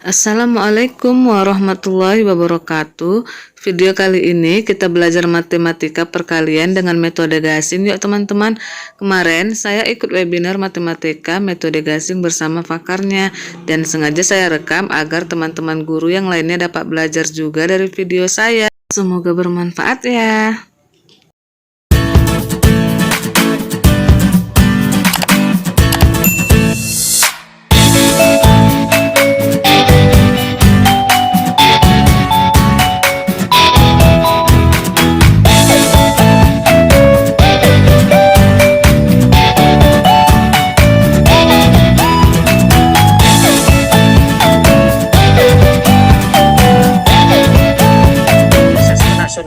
Assalamualaikum warahmatullahi wabarakatuh. Video kali ini kita belajar matematika perkalian dengan metode gasing. Yuk teman-teman, kemarin saya ikut webinar matematika metode gasing bersama pakarnya dan sengaja saya rekam agar teman-teman guru yang lainnya dapat belajar juga dari video saya. Semoga bermanfaat ya.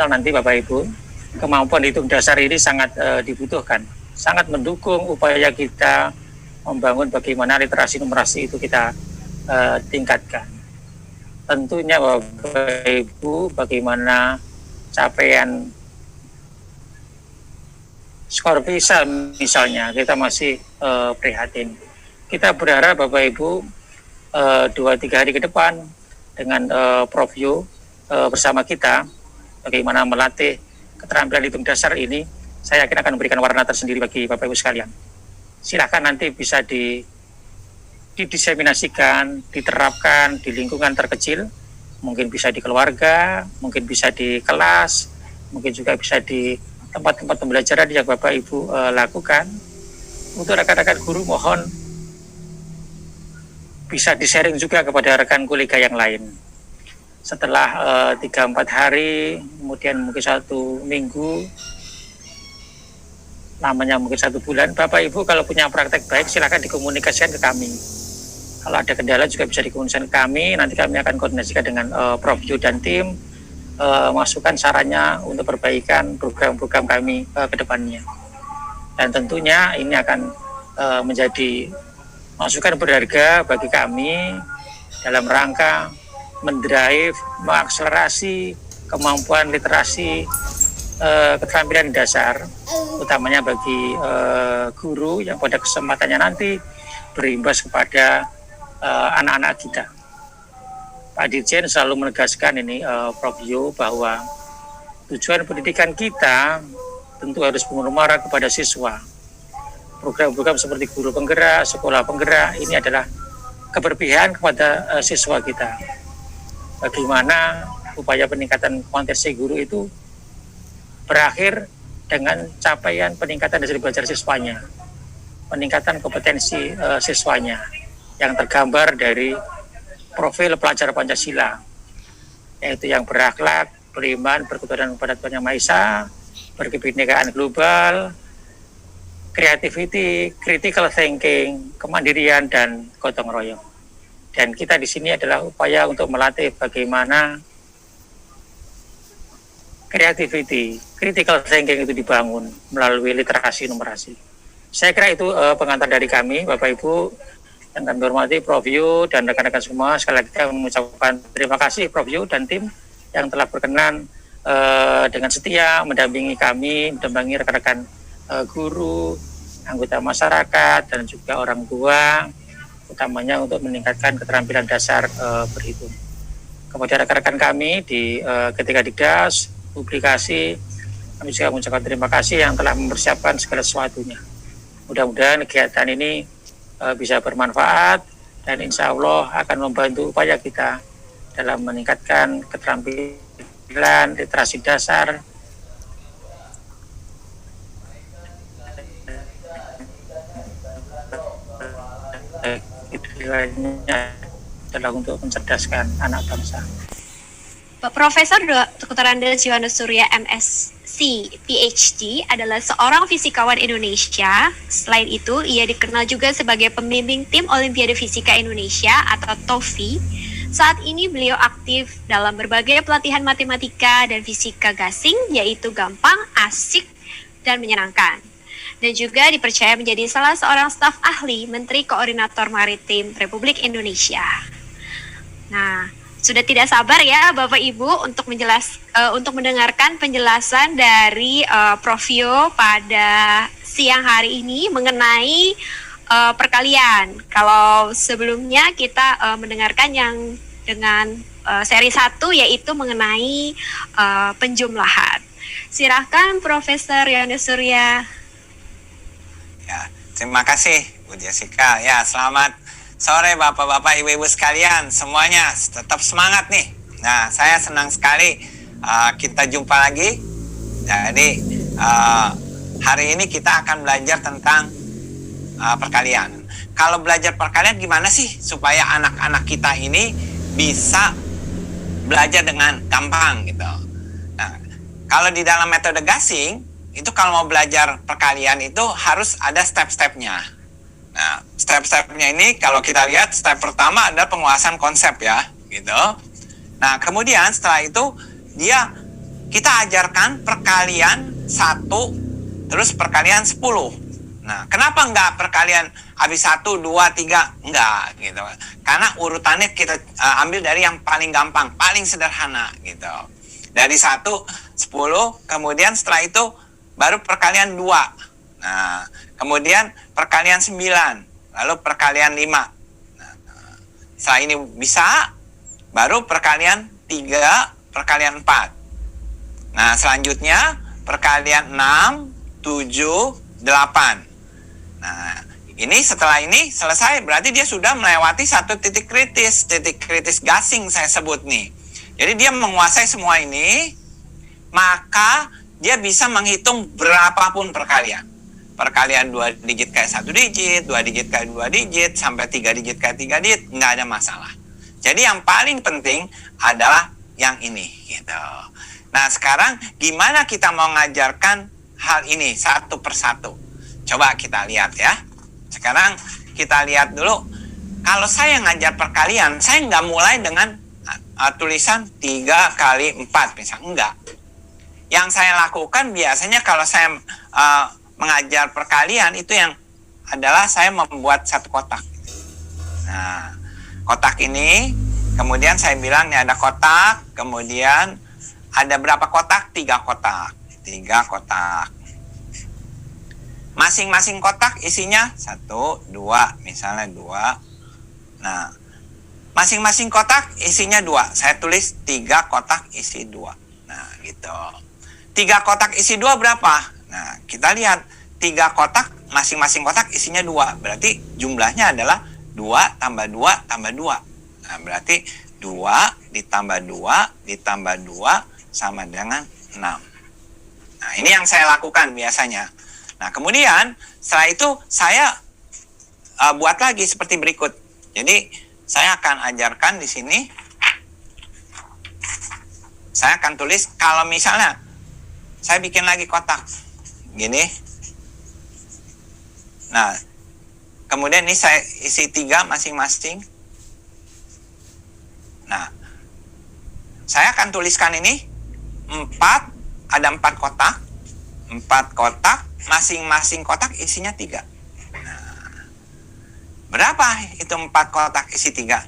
Nanti Bapak Ibu, kemampuan hitung dasar ini sangat dibutuhkan, sangat mendukung upaya kita membangun bagaimana literasi numerasi itu kita tingkatkan. Tentunya Bapak Ibu, bagaimana capaian skor PISA misalnya, kita masih prihatin. Kita berharap Bapak Ibu 2-3 hari ke depan dengan Prof. Yu bersama kita bagaimana melatih keterampilan hitung dasar ini, saya yakin akan memberikan warna tersendiri bagi Bapak Ibu sekalian. Silakan nanti bisa didiseminasikan, diterapkan di lingkungan terkecil, mungkin bisa di keluarga, mungkin bisa di kelas, mungkin juga bisa di tempat-tempat pembelajaran yang Bapak Ibu lakukan. Untuk rekan-rekan guru mohon bisa di-sharing juga kepada rekan kolega yang lain. Setelah 3-4 hari, kemudian mungkin 1 minggu, lamanya mungkin 1 bulan, Bapak Ibu kalau punya praktek baik silakan dikomunikasikan ke kami. Kalau ada kendala juga bisa dikomunikasikan ke kami, nanti kami akan koordinasikan dengan Prof. Yu dan tim, masukkan sarannya untuk perbaikan program-program kami ke depannya. Dan tentunya ini akan menjadi masukan berharga bagi kami dalam rangka mendrive, mengakselerasi kemampuan literasi keterampilan dasar, utamanya bagi guru yang pada kesempatannya nanti berimbas kepada anak-anak kita. Pak Dirjen selalu menegaskan ini Prof. Yu bahwa tujuan pendidikan kita tentu harus bermuara kepada siswa. Program-program seperti guru penggerak, sekolah penggerak ini adalah keberpihakan kepada siswa kita. Bagaimana upaya peningkatan kompetensi guru itu berakhir dengan capaian peningkatan hasil belajar siswanya, peningkatan kompetensi siswanya yang tergambar dari profil pelajar Pancasila, yaitu yang berakhlak, beriman, berketuhanan kepada Tuhan Yang Maha Esa, berkebinekaan global, creativity, critical thinking, kemandirian, dan gotong royong. Dan kita di sini adalah upaya untuk melatih bagaimana creativity, critical thinking itu dibangun melalui literasi numerasi. Saya kira itu pengantar dari kami, Bapak Ibu, yang kami hormati Prof. Yu dan rekan-rekan semua. Sekali lagi kami mengucapkan terima kasih Prof. Yu dan tim yang telah berkenan dengan setia mendampingi kami, mendampingi rekan-rekan guru, anggota masyarakat, dan juga orang tua, utamanya untuk meningkatkan keterampilan dasar berhitung. Kepada rekan-rekan kami di Ketika Dikdas, publikasi, kami juga mengucapkan terima kasih yang telah mempersiapkan segala sesuatunya. Mudah-mudahan kegiatan ini bisa bermanfaat dan insya Allah akan membantu upaya kita dalam meningkatkan keterampilan literasi dasar adalah untuk mencerdaskan anak bangsa. Pak Profesor Dr. Andes Yohanes Surya MSc PhD adalah seorang fisikawan Indonesia. Selain itu, ia dikenal juga sebagai pembimbing tim Olimpiade Fisika Indonesia atau TOFI. Saat ini beliau aktif dalam berbagai pelatihan matematika dan fisika gasing, yaitu gampang, asik, dan menyenangkan. Dan juga dipercaya menjadi salah seorang staf ahli Menteri Koordinator Maritim Republik Indonesia. Nah, sudah tidak sabar ya Bapak Ibu untuk mendengarkan penjelasan dari Prof. Yu pada siang hari ini mengenai perkalian. Kalau sebelumnya kita mendengarkan yang dengan seri 1 yaitu mengenai penjumlahan. Silakan Profesor Yohanes Surya. Ya, terima kasih Bu Jessica. Ya, selamat sore Bapak-bapak, Ibu-ibu sekalian. Semuanya tetap semangat nih. Nah, saya senang sekali kita jumpa lagi. Jadi hari ini kita akan belajar tentang perkalian. Kalau belajar perkalian gimana sih supaya anak-anak kita ini bisa belajar dengan gampang gitu. Nah, kalau di dalam metode gasing itu kalau mau belajar perkalian itu harus ada step-stepnya. Nah, step-stepnya ini kalau kita lihat step pertama adalah penguasaan konsep ya, gitu. Nah, kemudian setelah itu kita ajarkan perkalian 1 terus perkalian 10. Nah, kenapa enggak perkalian habis 1, 2, 3? Enggak, gitu. Karena urutannya kita ambil dari yang paling gampang, paling sederhana, gitu. Dari 1, 10, kemudian setelah itu baru perkalian 2. Nah, kemudian perkalian 9, lalu perkalian 5. Nah, setelah ini bisa, baru perkalian 3, perkalian 4. Nah, selanjutnya perkalian 6, 7, 8. Nah, ini setelah ini selesai, berarti dia sudah melewati satu titik kritis gasing saya sebut nih. Jadi dia menguasai semua ini, maka dia bisa menghitung berapapun perkalian. Perkalian 2 digit kayak 1 digit, 2 digit kayak 2 digit, sampai 3 digit kayak 3 digit, nggak ada masalah. Jadi yang paling penting adalah yang ini, gitu. Nah, sekarang gimana kita mau ngajarkan hal ini satu persatu? Coba kita lihat ya. Sekarang kita lihat dulu. Kalau saya ngajar perkalian, saya nggak mulai dengan tulisan 3 kali 4, misalnya. Enggak. Yang saya lakukan biasanya kalau saya mengajar perkalian itu yang adalah saya membuat satu kotak. Nah, kotak ini, kemudian saya bilang ini ada kotak, kemudian ada berapa kotak? 3 kotak. 3 kotak. Masing-masing kotak isinya 1, 2, misalnya 2. Nah, masing-masing kotak isinya 2. Saya tulis 3 kotak isi 2. Nah, gitu. 3 kotak isi 2 berapa? Nah, kita lihat 3 kotak, masing-masing kotak isinya 2. Berarti jumlahnya adalah 2 tambah 2 tambah 2. Nah, berarti 2 ditambah 2 ditambah 2 sama dengan 6. Nah, ini yang saya lakukan biasanya. Nah, kemudian setelah itu saya buat lagi seperti berikut. Jadi, saya akan ajarkan di sini. Saya akan tulis, kalau misalnya saya bikin lagi kotak. Gini. Nah, kemudian ini saya isi 3 masing-masing. Nah, saya akan tuliskan ini 4, ada 4 kotak. 4 kotak, masing-masing kotak isinya 3. Nah, berapa itu 4 kotak isi 3?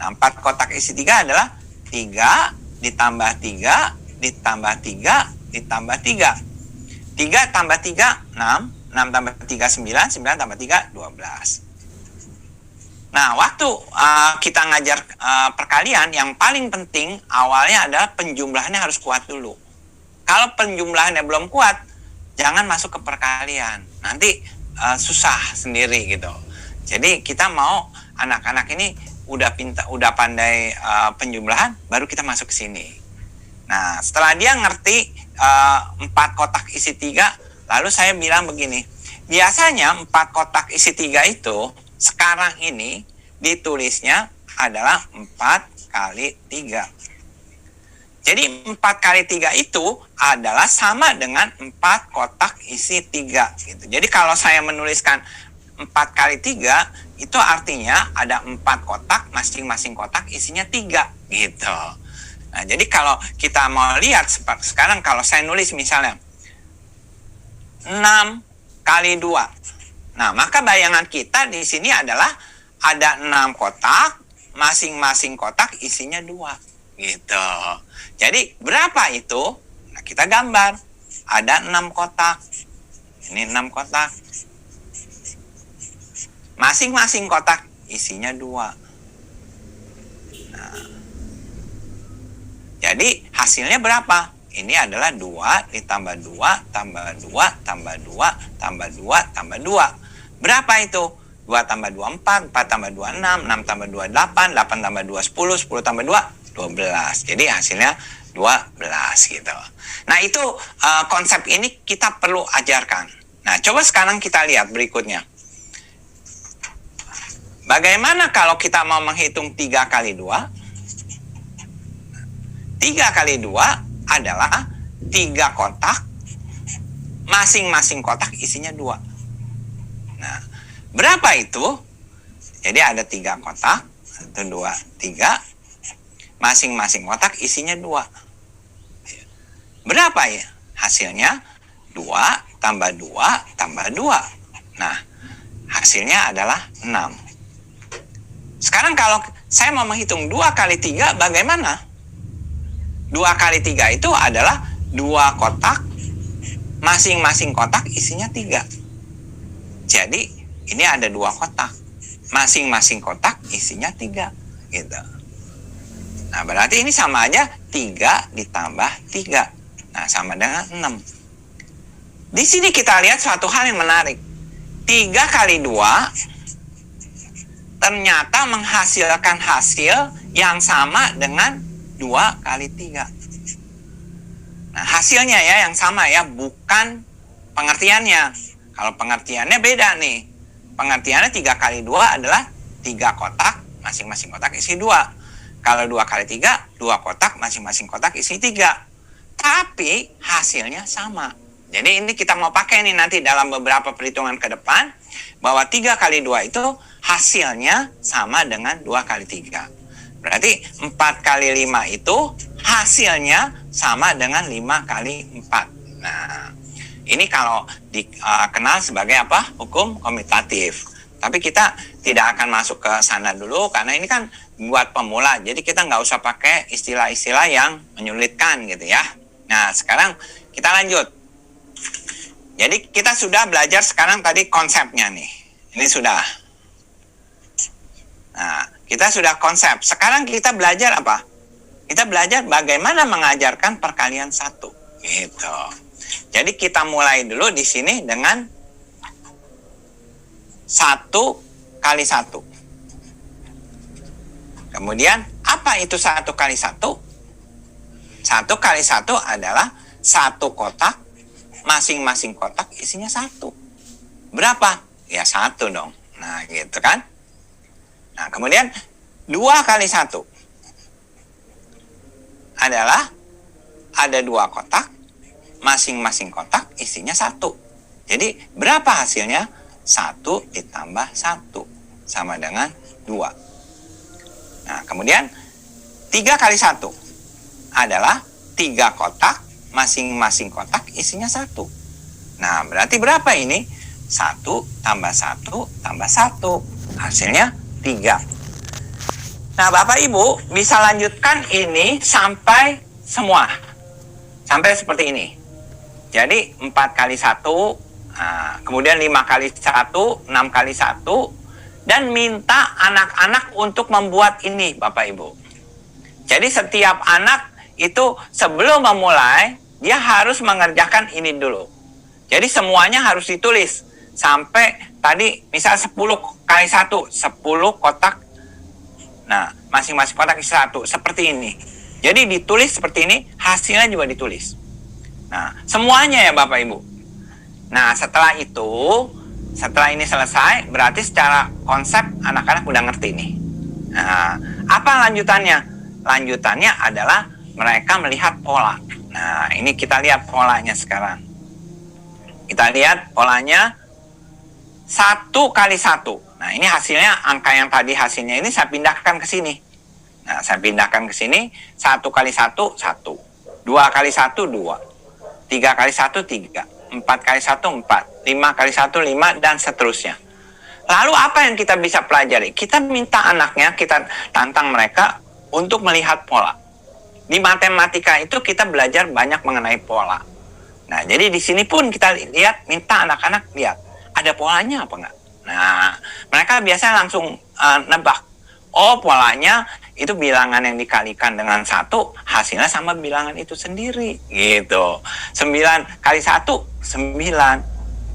Nah, 4 kotak isi 3 adalah 3 ditambah 3 ditambah 3 ditambah 3. 3 tambah 3, 6. 6 tambah 3, 9. 9 tambah 3, 12. Nah, waktu kita ngajar perkalian, yang paling penting awalnya adalah penjumlahannya harus kuat dulu. Kalau penjumlahannya belum kuat, jangan masuk ke perkalian. Nanti susah sendiri gitu. Jadi kita mau anak-anak ini udah pandai penjumlahan, baru kita masuk ke sini. Nah, setelah dia ngerti 4 kotak isi 3, lalu saya bilang begini. Biasanya 4 kotak isi 3 itu sekarang ini ditulisnya adalah 4 kali 3. Jadi 4 kali 3 itu adalah sama dengan 4 kotak isi 3. Gitu. Jadi kalau saya menuliskan 4 kali 3, itu artinya ada 4 kotak, masing-masing kotak isinya 3. Gitu. Nah, jadi kalau kita mau lihat sekarang kalau saya nulis misalnya 6 kali 2. Nah, maka bayangan kita di sini adalah ada 6 kotak, masing-masing kotak isinya 2. Gitu. Jadi berapa itu? Nah, kita gambar. Ada 6 kotak. Ini 6 kotak. Masing-masing kotak isinya 2. Jadi hasilnya berapa? Ini adalah 2 ditambah 2 tambah 2 tambah 2 tambah 2 tambah 2. Berapa itu? 2 tambah 2 4, 4 tambah 2 6, 6 tambah 2 8, 8 tambah 2 10, 10 tambah 2 12. Jadi hasilnya 12 gitu. Nah itu konsep ini kita perlu ajarkan. Nah coba sekarang kita lihat berikutnya. Bagaimana kalau kita mau menghitung 3 kali 2? 3 kali 2 adalah 3 kotak, masing-masing kotak isinya 2. Nah, berapa itu? Jadi ada 3 kotak, 1, 2, 3, masing-masing kotak isinya 2. Berapa ya hasilnya? 2 tambah 2 tambah 2. Nah, hasilnya adalah 6. Sekarang kalau saya mau menghitung 2 kali 3, bagaimana? 2 kali 3 itu adalah 2 kotak, masing-masing kotak isinya 3. Jadi ini ada 2 kotak, masing-masing kotak isinya 3 gitu. Nah berarti ini sama aja 3 ditambah 3. Nah sama dengan 6. Di sini kita lihat suatu hal yang menarik. 3 kali 2 ternyata menghasilkan hasil yang sama dengan 2 kali 3. Nah, hasilnya ya yang sama ya, bukan pengertiannya. Kalau pengertiannya beda nih. Pengertiannya 3 kali 2 adalah 3 kotak, masing-masing kotak isi 2. Kalau 2 kali 3, 2 kotak, masing-masing kotak isi 3. Tapi hasilnya sama. Jadi ini kita mau pakai nih nanti dalam beberapa perhitungan ke depan, bahwa 3 kali 2 itu hasilnya sama dengan 2 kali 3. Berarti 4 kali 5 itu hasilnya sama dengan 5 kali 4. Nah, ini kalau dikenal sebagai apa? Hukum komutatif. Tapi kita tidak akan masuk ke sana dulu karena ini kan buat pemula. Jadi kita nggak usah pakai istilah-istilah yang menyulitkan gitu ya. Nah, sekarang kita lanjut. Jadi kita sudah belajar sekarang tadi konsepnya nih. Ini sudah. Nah, kita sudah konsep. Sekarang kita belajar apa? Kita belajar bagaimana mengajarkan perkalian 1. Gitu. Jadi kita mulai dulu di sini dengan 1 kali 1. Kemudian apa itu 1 kali 1? 1 kali 1 adalah 1 kotak, masing-masing kotak isinya 1. Berapa? Ya 1 dong. Nah gitu kan. Nah kemudian 2 kali 1 adalah ada 2 kotak, masing-masing kotak isinya 1. Jadi berapa hasilnya? 1 ditambah 1 sama dengan 2. Nah kemudian 3 kali 1 adalah 3 kotak, masing-masing kotak isinya 1. Nah berarti berapa ini? 1 tambah 1 tambah 1. Hasilnya 3. Nah Bapak Ibu bisa lanjutkan ini sampai semua. Sampai seperti ini. Jadi 4 kali 1, kemudian 5 kali 1, 6 kali 1, dan minta anak-anak untuk membuat ini Bapak Ibu. Jadi setiap anak itu sebelum memulai, dia harus mengerjakan ini dulu. Jadi semuanya harus ditulis. Sampai tadi misal 10 kali 1, 10 kotak. Nah, masing-masing kotak isi 1. Seperti ini. Jadi ditulis seperti ini, hasilnya juga ditulis. Nah, semuanya ya Bapak Ibu. Nah, setelah itu, setelah ini selesai, berarti secara konsep anak-anak udah ngerti nih. Nah, apa lanjutannya? Lanjutannya adalah mereka melihat pola. Nah, ini kita lihat polanya sekarang. Kita lihat polanya 1 kali 1. Nah, ini hasilnya, angka yang tadi hasilnya ini saya pindahkan ke sini. Nah, saya pindahkan ke sini. 1 kali 1, 1. 2 kali 1, 2. 3 kali 1, 3. 4 kali 1, 4. 5 kali 1, 5, dan seterusnya. Lalu apa yang kita bisa pelajari? Kita minta anaknya, kita tantang mereka untuk melihat pola. Di matematika itu kita belajar banyak mengenai pola. Nah, jadi di sini pun kita lihat, minta anak-anak lihat. Ada polanya apa enggak? Nah, mereka biasanya langsung nebak. Oh, polanya itu bilangan yang dikalikan dengan 1, hasilnya sama bilangan itu sendiri, gitu. 9 kali 1, 9.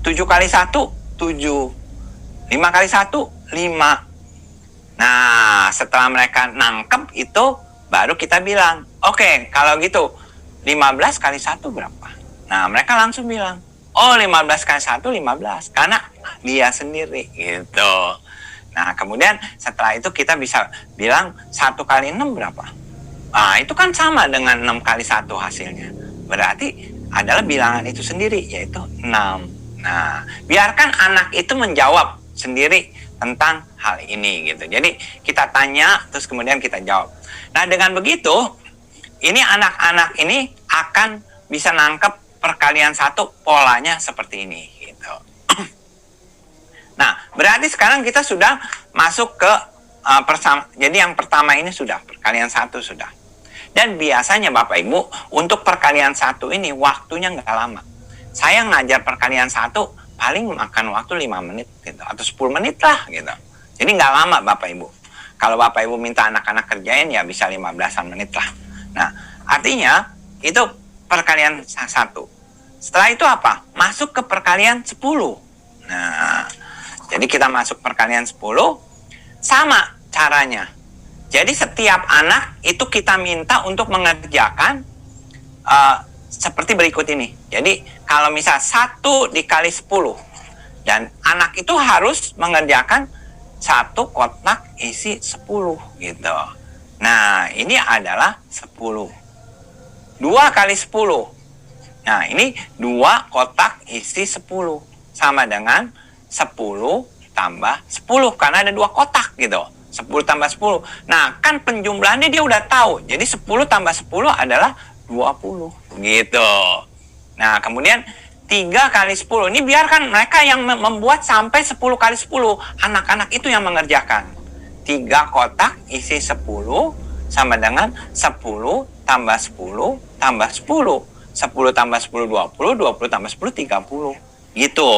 7 kali 1, 7. 5 kali 1, 5. Nah, setelah mereka nangkep itu, baru kita bilang, oke, kalau gitu, 15 kali 1 berapa? Nah, mereka langsung bilang, oh 15 kali 1, 15. Karena dia sendiri, gitu. Nah, kemudian setelah itu kita bisa bilang 1 kali 6 berapa? Nah, itu kan sama dengan 6 kali 1 hasilnya. Berarti adalah bilangan itu sendiri, yaitu 6. Nah, biarkan anak itu menjawab sendiri tentang hal ini, gitu. Jadi, kita tanya, terus kemudian kita jawab. Nah, dengan begitu, ini anak-anak ini akan bisa nangkep perkalian 1 polanya seperti ini, gitu. Nah, berarti sekarang kita sudah masuk ke jadi yang pertama ini sudah, perkalian 1 sudah. Dan biasanya Bapak Ibu, untuk perkalian 1 ini waktunya nggak lama. Saya ngajar perkalian 1 paling makan waktu 5 menit gitu, atau 10 menit lah gitu. Jadi nggak lama Bapak Ibu. Kalau Bapak Ibu minta anak-anak kerjain ya bisa 15-an menit lah. Nah, artinya itu perkalian 1. Setelah itu apa? Masuk ke perkalian 10. Nah, jadi kita masuk perkalian 10, sama caranya. Jadi setiap anak itu kita minta untuk mengerjakan seperti berikut ini. Jadi kalau misal 1 dikali 10, dan anak itu harus mengerjakan 1 kotak isi 10 gitu. Nah, ini adalah 10. 2 kali 10. Nah, ini 2 kotak isi 10. Sama dengan 10 tambah 10. Karena ada 2 kotak gitu. 10 tambah 10. Nah, kan penjumlahannya dia udah tahu. Jadi 10 tambah 10 adalah 20. Gitu. Nah, kemudian 3 kali 10. Ini biarkan mereka yang membuat sampai 10 kali 10. Anak-anak itu yang mengerjakan. 3 kotak isi 10 sama dengan 10 tambah 10 tambah 10. 10 tambah 10, 20. 20 tambah 10, 30. Gitu.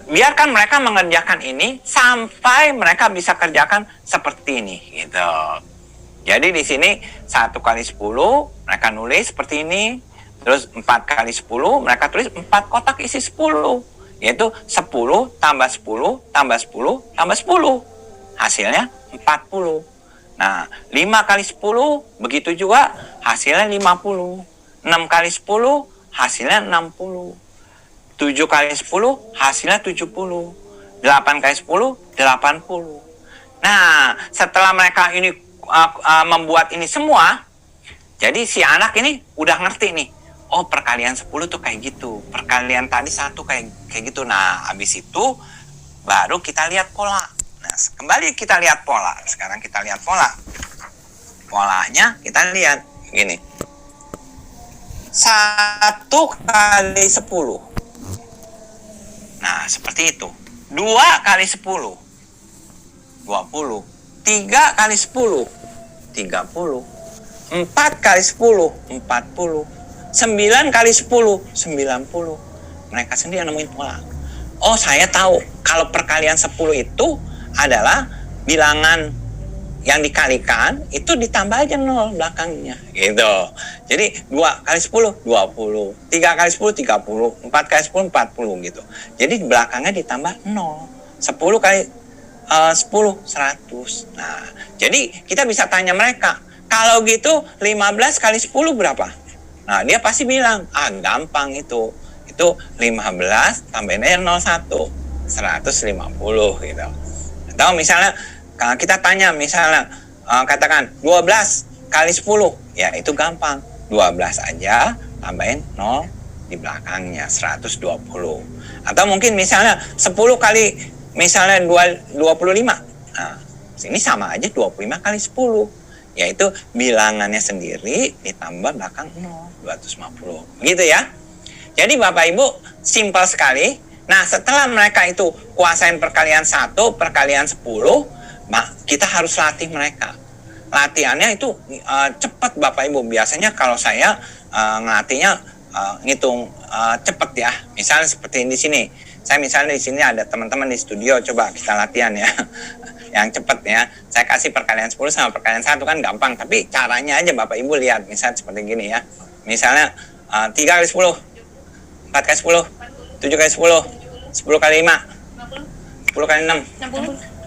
Biarkan mereka mengerjakan ini sampai mereka bisa kerjakan seperti ini. Gitu. Jadi di sini 1 kali 10 mereka nulis seperti ini. Terus 4 kali 10 mereka tulis 4 kotak isi 10. Yaitu 10 tambah 10 tambah 10 tambah 10. Hasilnya 40. Nah, 5 kali 10 begitu juga hasilnya 50. 6 kali 10 hasilnya 60. 7 kali 10 hasilnya 70. 8 kali 10 80. Nah, setelah mereka ini membuat ini semua, jadi si anak ini udah ngerti nih. Oh, perkalian 10 tuh kayak gitu. Perkalian tadi 1 kayak gitu. Nah, habis itu baru kita lihat pola. Nah, kembali kita lihat pola. Sekarang kita lihat pola. Polanya kita lihat gini. 1 kali 10. Nah, seperti itu. 2 kali 10. 20. 3 kali 10. 30. 4 kali 10. 40. 9 kali 10. 90. Mereka sendiri yang nemuin pola. Oh, saya tahu. Kalau perkalian 10 itu adalah bilangan yang dikalikan, itu ditambah aja 0 belakangnya. Gitu. Jadi 2 kali 10, 20. 3 kali 10, 30. 4 kali 10, 40 gitu. Jadi belakangnya ditambah 0. 10 kali 10, 100. Nah, jadi kita bisa tanya mereka, kalau gitu 15 kali 10 berapa? Nah, dia pasti bilang, gampang itu. Itu 15 tambahin aja 01. 150 gitu. Atau misalnya, kalau kita tanya misalnya, katakan 12 kali 10, ya itu gampang. 12 aja, tambahin 0 di belakangnya, 120. Atau mungkin misalnya 10 kali, misalnya 25. Nah, ini sama aja 25 kali 10. Yaitu bilangannya sendiri ditambah belakang 0, 250. Gitu ya. Jadi Bapak Ibu, simpel sekali. Nah, setelah mereka itu kuasain perkalian 1, perkalian 10, kita harus latih mereka. Latihannya itu cepat Bapak Ibu. Biasanya kalau saya ngelatihnya ngitung cepat ya. Misalnya seperti di sini. Saya misalnya di sini ada teman-teman di studio, coba kita latihan ya. yang cepat ya. Saya kasih perkalian 10 sama perkalian 1 kan gampang, tapi caranya aja Bapak Ibu lihat. Misal seperti gini ya. Misalnya 3 kali 10, 4 kali 10, 7 kali 10, 10 kali 5, 10 kali 6,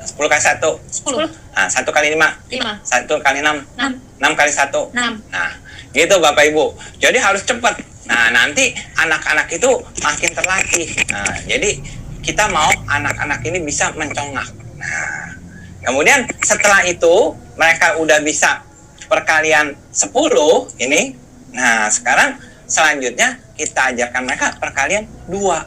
10 kali 1, 10. Nah, 1 kali 5, 5. 1 kali 6, 6 kali 1. 6. Nah, gitu Bapak Ibu. Jadi harus cepat. Nah, nanti anak-anak itu makin terlatih. Nah, jadi kita mau anak-anak ini bisa mencongak. Nah, kemudian setelah itu mereka udah bisa perkalian 10 ini. Nah, sekarang selanjutnya kita ajarkan mereka perkalian 2.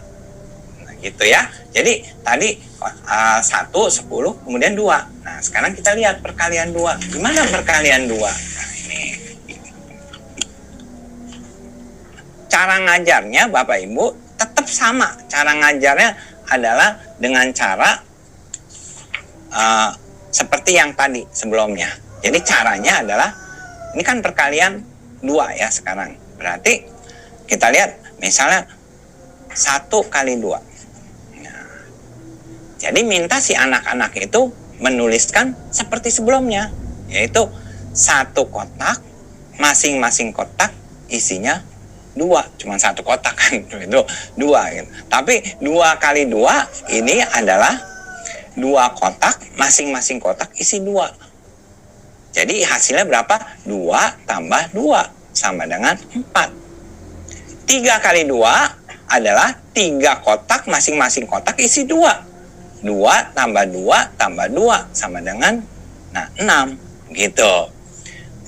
Nah, gitu ya. Jadi tadi 1, 10, kemudian 2. Nah, sekarang kita lihat perkalian 2. Gimana perkalian 2? Nah, ini. Cara ngajarnya Bapak Ibu tetap sama. Cara ngajarnya adalah dengan cara seperti yang tadi sebelumnya. Jadi caranya adalah, ini kan perkalian 2 ya sekarang. Berarti kita lihat misalnya 1 kali 2. Nah, jadi minta si anak-anak itu menuliskan seperti sebelumnya. Yaitu 1 kotak, masing-masing kotak isinya 2, cuma 1 kotak kan itu 2 gitu. Tapi 2 kali 2 ini adalah 2 kotak, masing-masing kotak isi 2. Jadi hasilnya berapa? 2 tambah 2 sama dengan 4. 3 kali 2 adalah 3 kotak, masing-masing kotak isi 2. 2 tambah 2 tambah 2 sama dengan 6 gitu.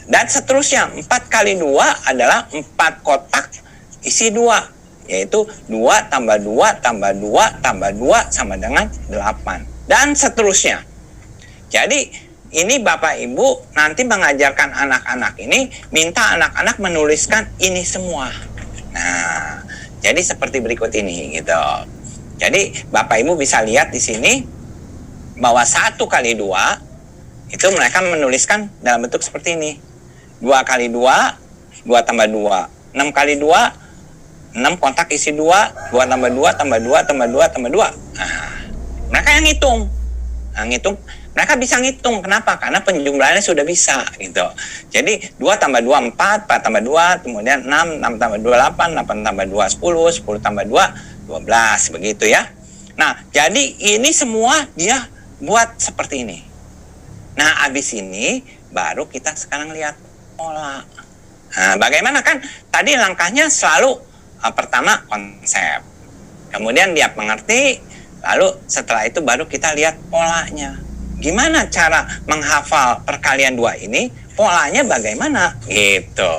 Dan seterusnya 4 kali 2 adalah 4 kotak isi 2, yaitu 2 tambah 2 tambah 2 tambah 2 sama dengan 8. Dan seterusnya. Jadi ini Bapak Ibu nanti mengajarkan anak-anak ini, minta anak-anak menuliskan ini semua. Nah, jadi seperti berikut ini gitu. Jadi Bapak Ibu bisa lihat di sini bahwa 1 kali 2 itu mereka menuliskan dalam bentuk seperti ini. 2 kali 2, 2 tambah 2. 6 kali 2, 6 kotak isi 2, 2 tambah 2 tambah 2 tambah 2 tambah 2. Nah, mereka yang ngitung. Nah, mereka bisa ngitung. Kenapa? Karena penjumlahannya sudah bisa gitu. Jadi 2 tambah 2 4, 4 tambah 2, kemudian 6, 6 tambah 2 8, 8 tambah 2 10, 10 tambah 2 12 begitu ya. Nah, jadi ini semua dia buat seperti ini. Nah, habis ini baru kita sekarang lihat pola. Nah, bagaimana kan tadi langkahnya selalu pertama konsep. Kemudian dia mengerti, lalu setelah itu baru kita lihat polanya. Gimana cara menghafal perkalian 2 ini? Polanya bagaimana? Gitu.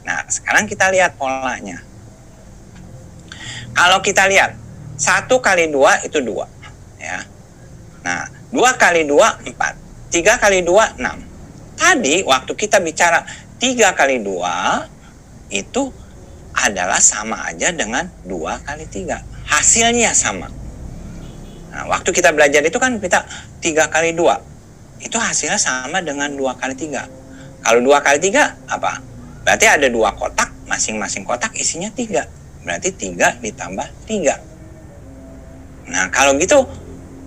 Nah, sekarang kita lihat polanya. Kalau kita lihat 1 kali 2 itu 2 ya. Nah, 2 kali 2 4. 3 kali 2 6. Tadi waktu kita bicara 3 kali 2 itu adalah sama aja dengan 2 kali 3. Hasilnya sama. Nah, waktu kita belajar itu kan kita 3 kali 2. Itu hasilnya sama dengan 2 kali 3. Kalau 2 kali 3 apa? Berarti ada 2 kotak, masing-masing kotak isinya 3. Berarti 3 ditambah 3. Nah, kalau gitu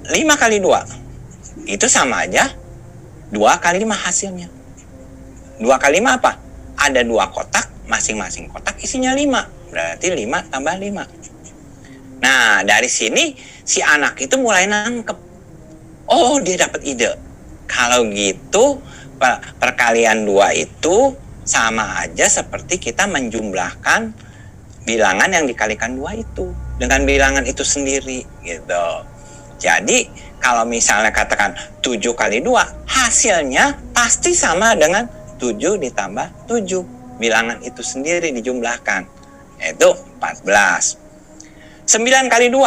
5 kali 2. Itu sama aja 2 kali 5 hasilnya. 2 kali 5 apa? Ada 2 kotak, masing-masing kotak isinya 5. Berarti 5 tambah 5. Nah, dari sini si anak itu mulai nangkep. Oh, dia dapat ide. Kalau gitu, perkalian 2 itu sama aja seperti kita menjumlahkan bilangan yang dikalikan 2 itu dengan bilangan itu sendiri gitu. Jadi, kalau misalnya katakan 7 kali 2, hasilnya pasti sama dengan 7 ditambah 7. Bilangan itu sendiri dijumlahkan, yaitu 14. 9 kali 2.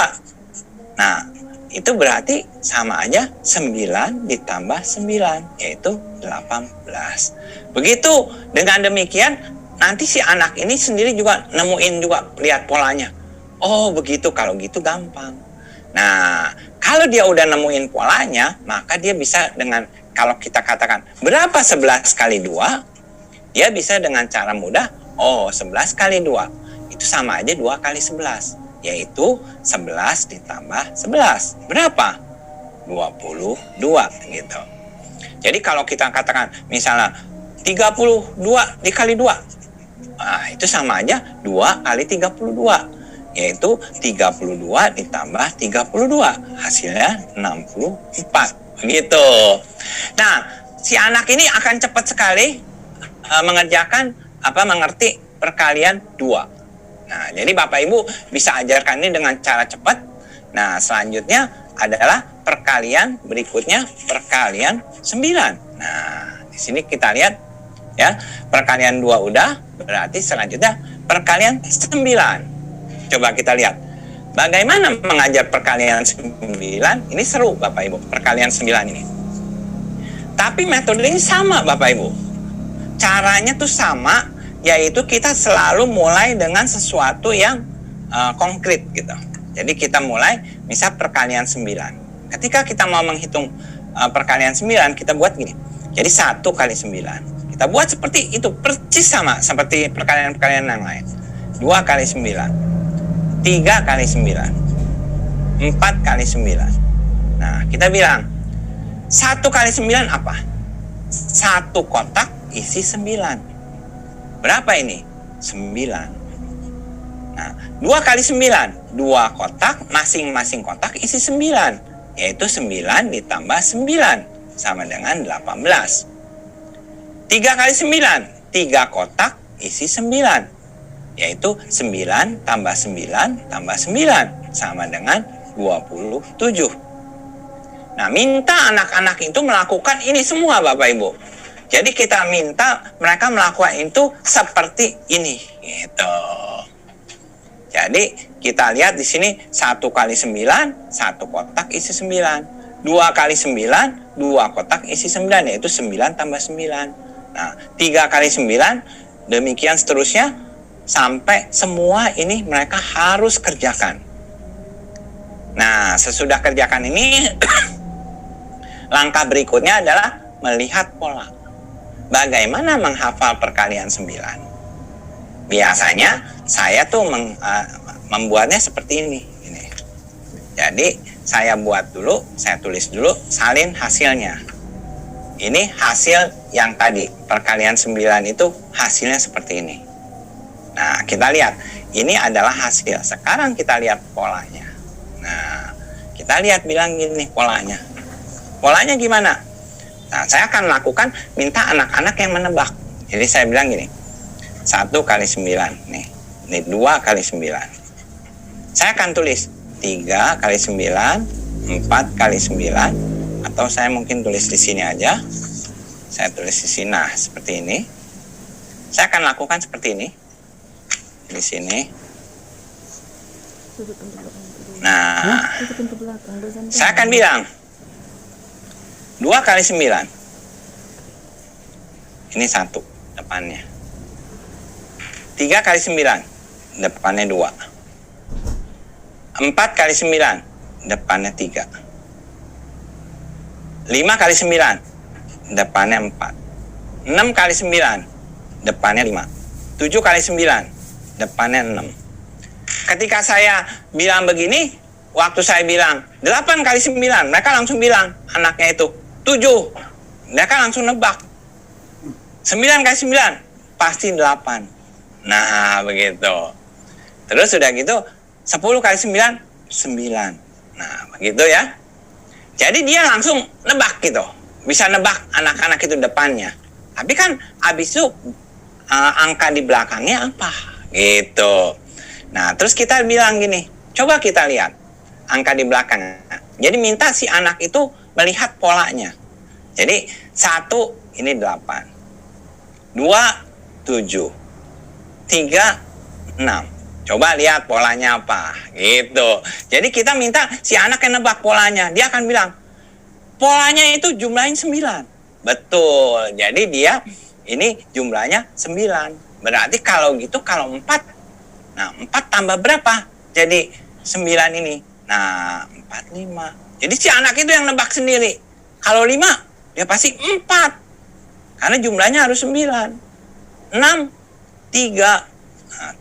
Nah, itu berarti sama aja 9 ditambah 9, yaitu 18. Begitu, dengan demikian, nanti si anak ini sendiri juga nemuin juga, lihat polanya. Oh, begitu, kalau gitu gampang. Nah, kalau dia udah nemuin polanya, maka dia bisa dengan, kalau kita katakan, berapa 11 kali 2? Dia bisa dengan cara mudah, oh 11 kali 2, itu sama aja 2 kali 11, yaitu 11 ditambah 11. Berapa? 22 gitu. Jadi kalau kita katakan misalnya 32 dikali 2, nah itu sama aja 2 kali 32, yaitu 32 ditambah 32, hasilnya 64 begitu. Nah, si anak ini akan cepat sekali mengerti perkalian 2. Nah, jadi Bapak Ibu bisa ajarkan ini dengan cara cepat. Nah, selanjutnya adalah perkalian berikutnya, perkalian 9. Nah, di sini kita lihat ya, perkalian 2 udah, berarti selanjutnya perkalian 9. Coba kita lihat bagaimana mengajar perkalian 9. Ini seru Bapak Ibu, perkalian 9 ini. Tapi metodenya sama Bapak Ibu. Caranya tuh sama, yaitu kita selalu mulai dengan sesuatu yang konkret gitu. Jadi kita mulai misal perkalian 9. Ketika kita mau menghitung perkalian 9, kita buat gini. Jadi 1 kali 9. Kita buat seperti itu, persis sama seperti perkalian-perkalian yang lain. 2 kali 9. 3 kali 9. 4 kali 9. Nah, kita bilang 1 kali 9 apa? 1 kotak isi 9. Berapa ini? 9. Nah, 2 kali 9, 2 kotak, masing-masing kotak isi 9, yaitu 9 ditambah 9, sama dengan 18. 3 kali 9, 3 kotak isi 9, yaitu 9 tambah 9 tambah 9, sama dengan 27. Nah, minta anak-anak itu melakukan ini semua Bapak Ibu. Jadi kita minta mereka melakukan itu seperti ini, gitu. Jadi kita lihat di sini 1 kali 9, 1 kotak isi 9. 2 kali 9, 2 kotak isi 9, yaitu 9 tambah 9. Nah, 3 kali 9, demikian seterusnya, sampai semua ini mereka harus kerjakan. Nah, sesudah kerjakan ini, langkah berikutnya adalah melihat pola. Bagaimana menghafal perkalian 9? Biasanya saya tuh membuatnya seperti ini. Jadi saya buat dulu, saya tulis dulu, salin hasilnya. Ini hasil yang tadi, perkalian 9 itu hasilnya seperti ini. Nah, kita lihat, ini adalah hasil. Sekarang kita lihat polanya. Nah, kita lihat bilang gini polanya. Polanya gimana? Nah, saya akan lakukan minta anak-anak yang menebak. Jadi saya bilang gini, 1 kali 9, nih 2 kali 9. Saya akan tulis 3 kali 9, 4 kali 9, atau saya mungkin tulis di sini aja. Saya tulis di sini, nah seperti ini. Saya akan lakukan seperti ini. Di sini. Nah, saya akan bilang 2 kali 9. Ini 1 depannya. 3 kali 9, depannya 2. 4 kali 9, depannya 3. 5 kali 9, depannya 4. 6 kali 9, depannya 5. 7 kali 9, depannya 6. Ketika saya bilang begini, waktu saya bilang 8 kali 9, mereka langsung bilang, anaknya itu 7. Mereka langsung nebak. 9 kali 9, pasti 8. Nah, begitu. Terus sudah gitu, 10 kali 9, 9. Nah, begitu ya. Jadi dia langsung nebak gitu. Bisa nebak anak-anak itu depannya. Tapi kan habis itu angka di belakangnya apa? Gitu. Nah, terus kita bilang gini, coba kita lihat angka di belakang. Jadi minta si anak itu melihat polanya. Jadi 1 ini 8. 2, 7. 3, 6. Coba lihat polanya apa, gitu. Jadi kita minta si anak yang nebak polanya. Dia akan bilang, polanya itu jumlahnya 9. Betul. Jadi dia ini jumlahnya 9. Berarti kalau gitu, kalau 4. Nah, 4 tambah berapa? Jadi 9 ini. Nah, 4, 5. Jadi si anak itu yang nebak sendiri. Kalau 5, dia pasti 4. Karena jumlahnya harus 9. 6, 3,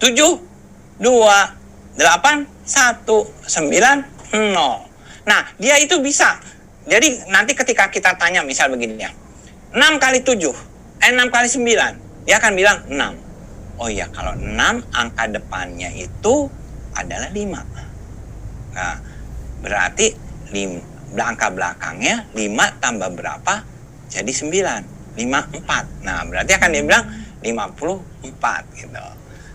7, 2, 8, 1, 9, 0. Nah, dia itu bisa jadi nanti ketika kita tanya misal begini ya, 6 kali 7, 6 kali 9, dia akan bilang 6. Oh iya, kalau 6 angka depannya itu adalah 5. Nah, berarti angka belakangnya 5 tambah berapa? Jadi 9. 54. Nah, berarti akan dia bilang 54 gitu.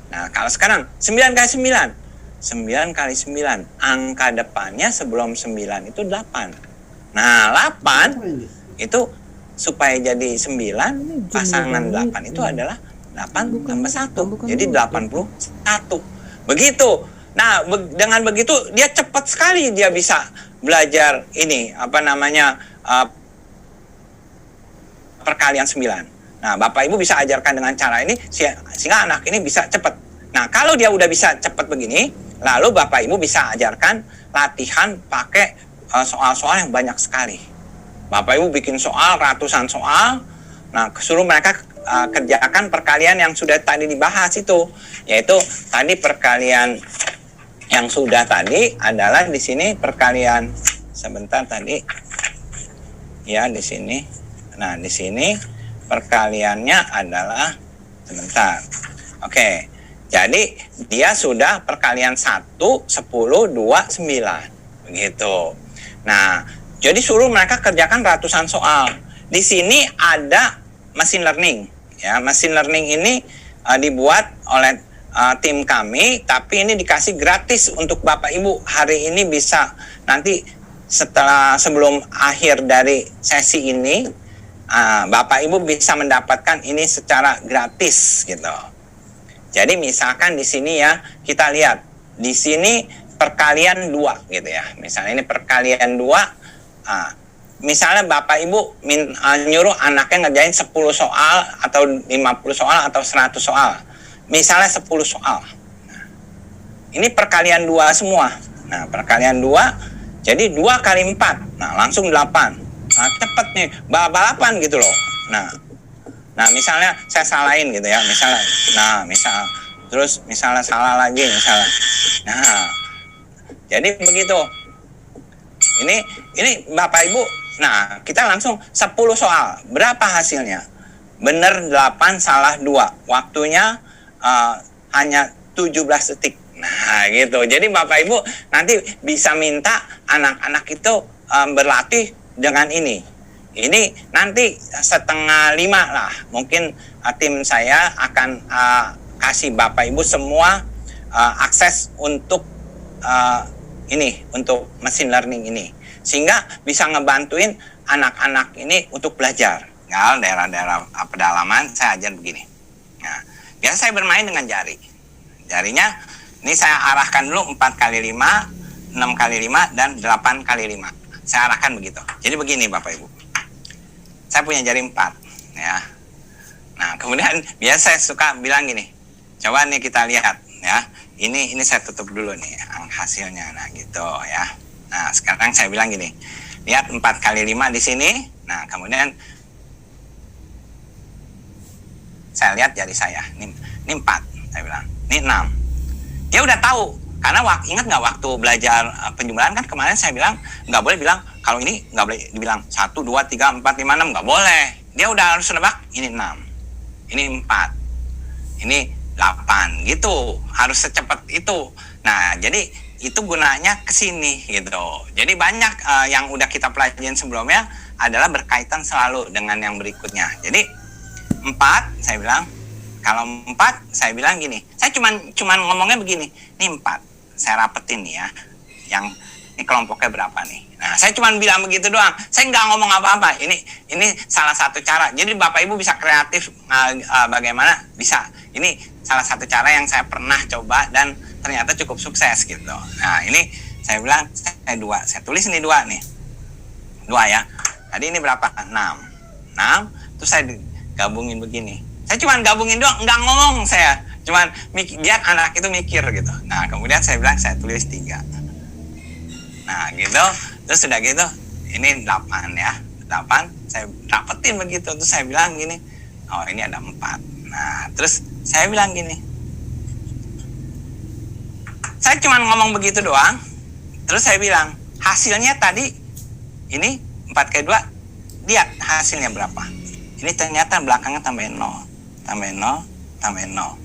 Nah, kalau sekarang 9 kali 9. 9 kali 9. Angka depannya sebelum 9 itu 8. Nah, 8 itu supaya jadi 9, pasangan 8 itu adalah 8 tambah 1. Jadi 81. Begitu. Nah, dengan begitu dia cepat sekali dia bisa belajar ini, perkalian 9. Nah, Bapak Ibu bisa ajarkan dengan cara ini sehingga anak ini bisa cepat. Nah, kalau dia udah bisa cepat begini, lalu Bapak Ibu bisa ajarkan latihan pakai soal-soal yang banyak sekali. Bapak Ibu bikin soal, ratusan soal. Nah, suruh mereka kerjakan perkalian yang sudah tadi dibahas itu. Yaitu tadi perkalian yang sudah tadi adalah di sini perkalian sebentar tadi. Ya, di sini. Nah, di sini perkaliannya adalah sebentar. Oke. Jadi dia sudah perkalian 1, 10, 2, 9. Begitu. Nah, jadi suruh mereka kerjakan ratusan soal. Di sini ada machine learning. Ya, machine learning ini dibuat oleh tim kami, tapi ini dikasih gratis untuk Bapak Ibu. Hari ini bisa nanti sebelum akhir dari sesi ini, Bapak Ibu bisa mendapatkan ini secara gratis gitu. Jadi misalkan di sini ya, kita lihat di sini perkalian 2 gitu ya. Misalnya ini perkalian 2. Misalnya Bapak Ibu nyuruh anaknya ngerjain 10 soal atau 50 soal atau 100 soal. Misalnya 10 soal. Nah, ini perkalian 2 semua. Nah, perkalian 2 jadi 2 kali 4. Nah, langsung 8. Nah, cepet nih, balapan gitu loh. Nah, misalnya saya salahin gitu ya, terus misalnya salah lagi misalnya. Nah, jadi begitu. Ini Bapak Ibu, nah kita langsung 10 soal. Berapa hasilnya? Bener 8, salah 2. Waktunya hanya 17 detik. Nah, gitu. Jadi Bapak Ibu nanti bisa minta anak-anak itu berlatih dengan ini. Ini nanti 4:30 lah, mungkin tim saya akan kasih Bapak Ibu semua akses untuk untuk machine learning ini, sehingga bisa ngebantuin anak-anak ini untuk belajar. Nah, daerah-daerah pedalaman saya ajar begini. Nah, biasa saya bermain dengan jari. Jarinya ini saya arahkan dulu 4 kali 5, 6 kali 5, dan 8 kali 5. Saya arahkan begitu. Jadi begini Bapak Ibu. Saya punya jari 4 ya. Nah, kemudian biasa saya suka bilang gini. Coba nih kita lihat ya. Ini saya tutup dulu nih hasilnya. Nah, gitu ya. Nah, sekarang saya bilang gini. Lihat 4 kali 5 di sini. Nah, kemudian saya lihat jari saya. Ini 4, saya bilang. Ini 6. Dia udah tahu. Karena ingat nggak waktu belajar penjumlahan kan kemarin saya bilang nggak boleh bilang kalau ini nggak boleh dibilang 1, 2, 3, 4, 5, 6 nggak boleh. Dia udah harus nebak ini 6, ini 4, ini 8 gitu. Harus secepat itu. Nah, jadi itu gunanya ke sini gitu. Jadi banyak yang udah kita pelajarin sebelumnya adalah berkaitan selalu dengan yang berikutnya. Jadi 4 saya bilang, kalau 4 saya bilang gini. Saya cuman ngomongnya begini. Ini 4. Saya rapetin nih ya, yang ini kelompoknya berapa nih. Nah, saya cuma bilang begitu doang. Saya nggak ngomong apa-apa. Ini salah satu cara. Jadi Bapak Ibu bisa kreatif bagaimana bisa. Ini salah satu cara yang saya pernah coba dan ternyata cukup sukses gitu. Nah, ini saya bilang saya 2. Saya tulis ini 2 nih. 2 ya. Tadi ini berapa? 6. Terus saya gabungin begini. Saya cuma gabungin doang, nggak ngomong saya. Cuman biar anak itu mikir gitu. Nah, kemudian saya bilang saya tulis 3. Nah, gitu. Terus sudah gitu, ini 8 ya. 8, saya rapetin begitu. Terus saya bilang gini, oh ini ada 4. Nah, terus saya bilang gini. Saya cuma ngomong begitu doang. Terus saya bilang, hasilnya tadi ini 4 kali 2, lihat hasilnya berapa. Ini ternyata belakangnya tambahin 0, tambahin 0, tambahin 0.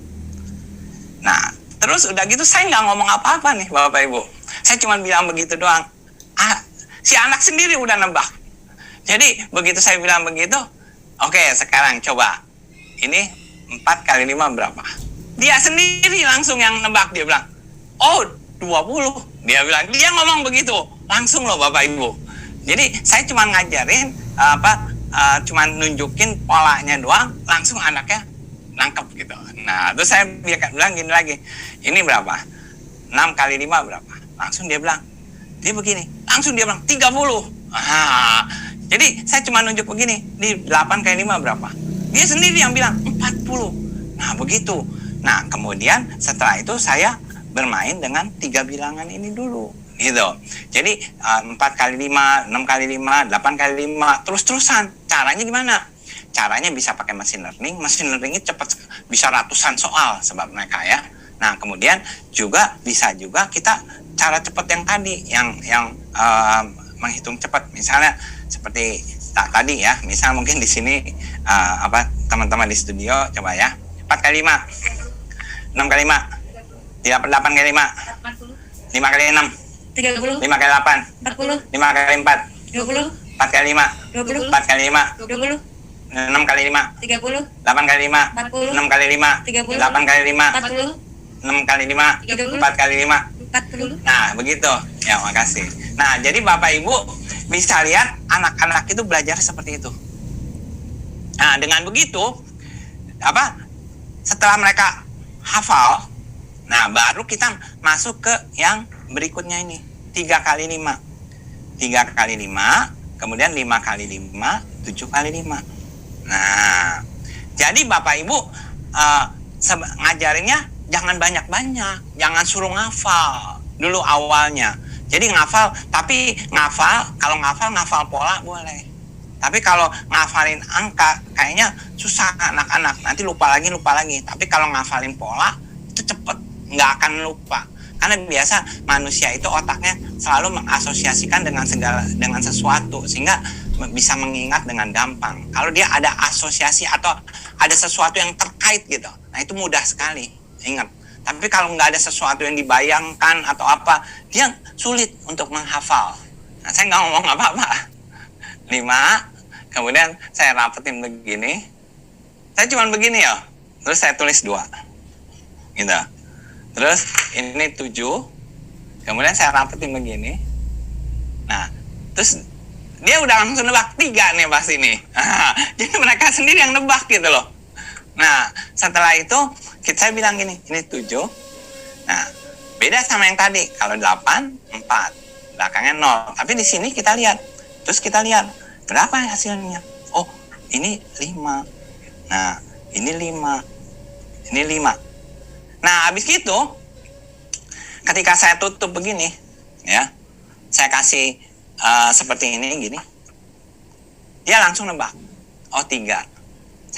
Nah, terus udah gitu saya nggak ngomong apa-apa nih Bapak Ibu. Saya cuma bilang begitu doang. Si anak sendiri udah nebak. Jadi begitu saya bilang begitu, oke, sekarang coba. Ini 4 kali 5 berapa? Dia sendiri langsung yang nebak. Dia bilang, oh 20. Dia bilang, dia ngomong begitu. Langsung loh Bapak Ibu. Jadi saya cuma ngajarin, cuma nunjukin polanya doang, langsung anaknya nangkep gitu. Nah, terus saya bilang gini lagi, ini berapa? 6 kali 5 berapa? Langsung dia bilang, dia begini. Langsung dia bilang, 30. Jadi saya cuma nunjuk begini, di 8 kali 5 berapa? Dia sendiri yang bilang 40. Nah, begitu. Nah, kemudian setelah itu saya bermain dengan 3 bilangan ini dulu. Gitu. Jadi 4 kali 5, 6 kali 5, 8 kali 5, terus-terusan. Caranya gimana? Caranya bisa pakai machine learning. Machine learning itu cepat, bisa ratusan soal sebab mereka ya. Nah, kemudian juga bisa juga kita cara cepat yang tadi, yang menghitung cepat. Misalnya seperti tadi ya, misal mungkin di sini teman-teman di studio coba ya. 4 kali 5, 6 kali 5, 8 kali 5, 5 kali 6, 30, 5 kali 8, 40, 5 kali 4, 20, 4 kali 5, 20, 4 kali 5, 20, 6 kali 5, 30, 8 kali 5, 40, 6 kali 5, 30, 8 kali 5, 40, 6 kali 5, 30, 4 kali 5. 40. Nah, begitu. Ya, makasih. Nah, jadi Bapak Ibu bisa lihat anak-anak itu belajar seperti itu. Nah, dengan begitu, setelah mereka hafal, nah baru kita masuk ke yang berikutnya ini. 3 kali 5. 3 kali 5, kemudian 5 kali 5, 7 kali 5. Nah, jadi Bapak Ibu ngajarinnya jangan banyak-banyak, jangan suruh ngafal dulu awalnya. Jadi kalau ngafal pola boleh. Tapi kalau ngafalin angka kayaknya susah anak-anak, nanti lupa lagi. Tapi kalau ngafalin pola itu cepet, nggak akan lupa. Karena biasa manusia itu otaknya selalu mengasosiasikan dengan sesuatu sehingga bisa mengingat dengan gampang. Kalau dia ada asosiasi atau ada sesuatu yang terkait gitu, nah itu mudah sekali ingat. Tapi kalau nggak ada sesuatu yang dibayangkan atau apa, dia sulit untuk menghafal. Nah, saya nggak ngomong apa-apa. 5, kemudian saya rapetin begini. Saya cuma begini ya, terus saya tulis 2. Gitu. Terus ini 7, kemudian saya rapetin begini. Nah, terus dia udah langsung nebak 3 nih pasti nih. Jadi mereka sendiri yang nebak gitu loh. Nah, setelah itu saya bilang gini, ini 7. Nah, beda sama yang tadi. Kalau 8, 4. Belakangnya 0. Tapi di sini kita lihat. Terus kita lihat, berapa hasilnya? Oh, ini 5. Nah, ini 5. Ini 5. Nah, habis itu, ketika saya tutup begini, ya, saya kasih seperti ini, gini. Dia langsung nebak. Oh, 3.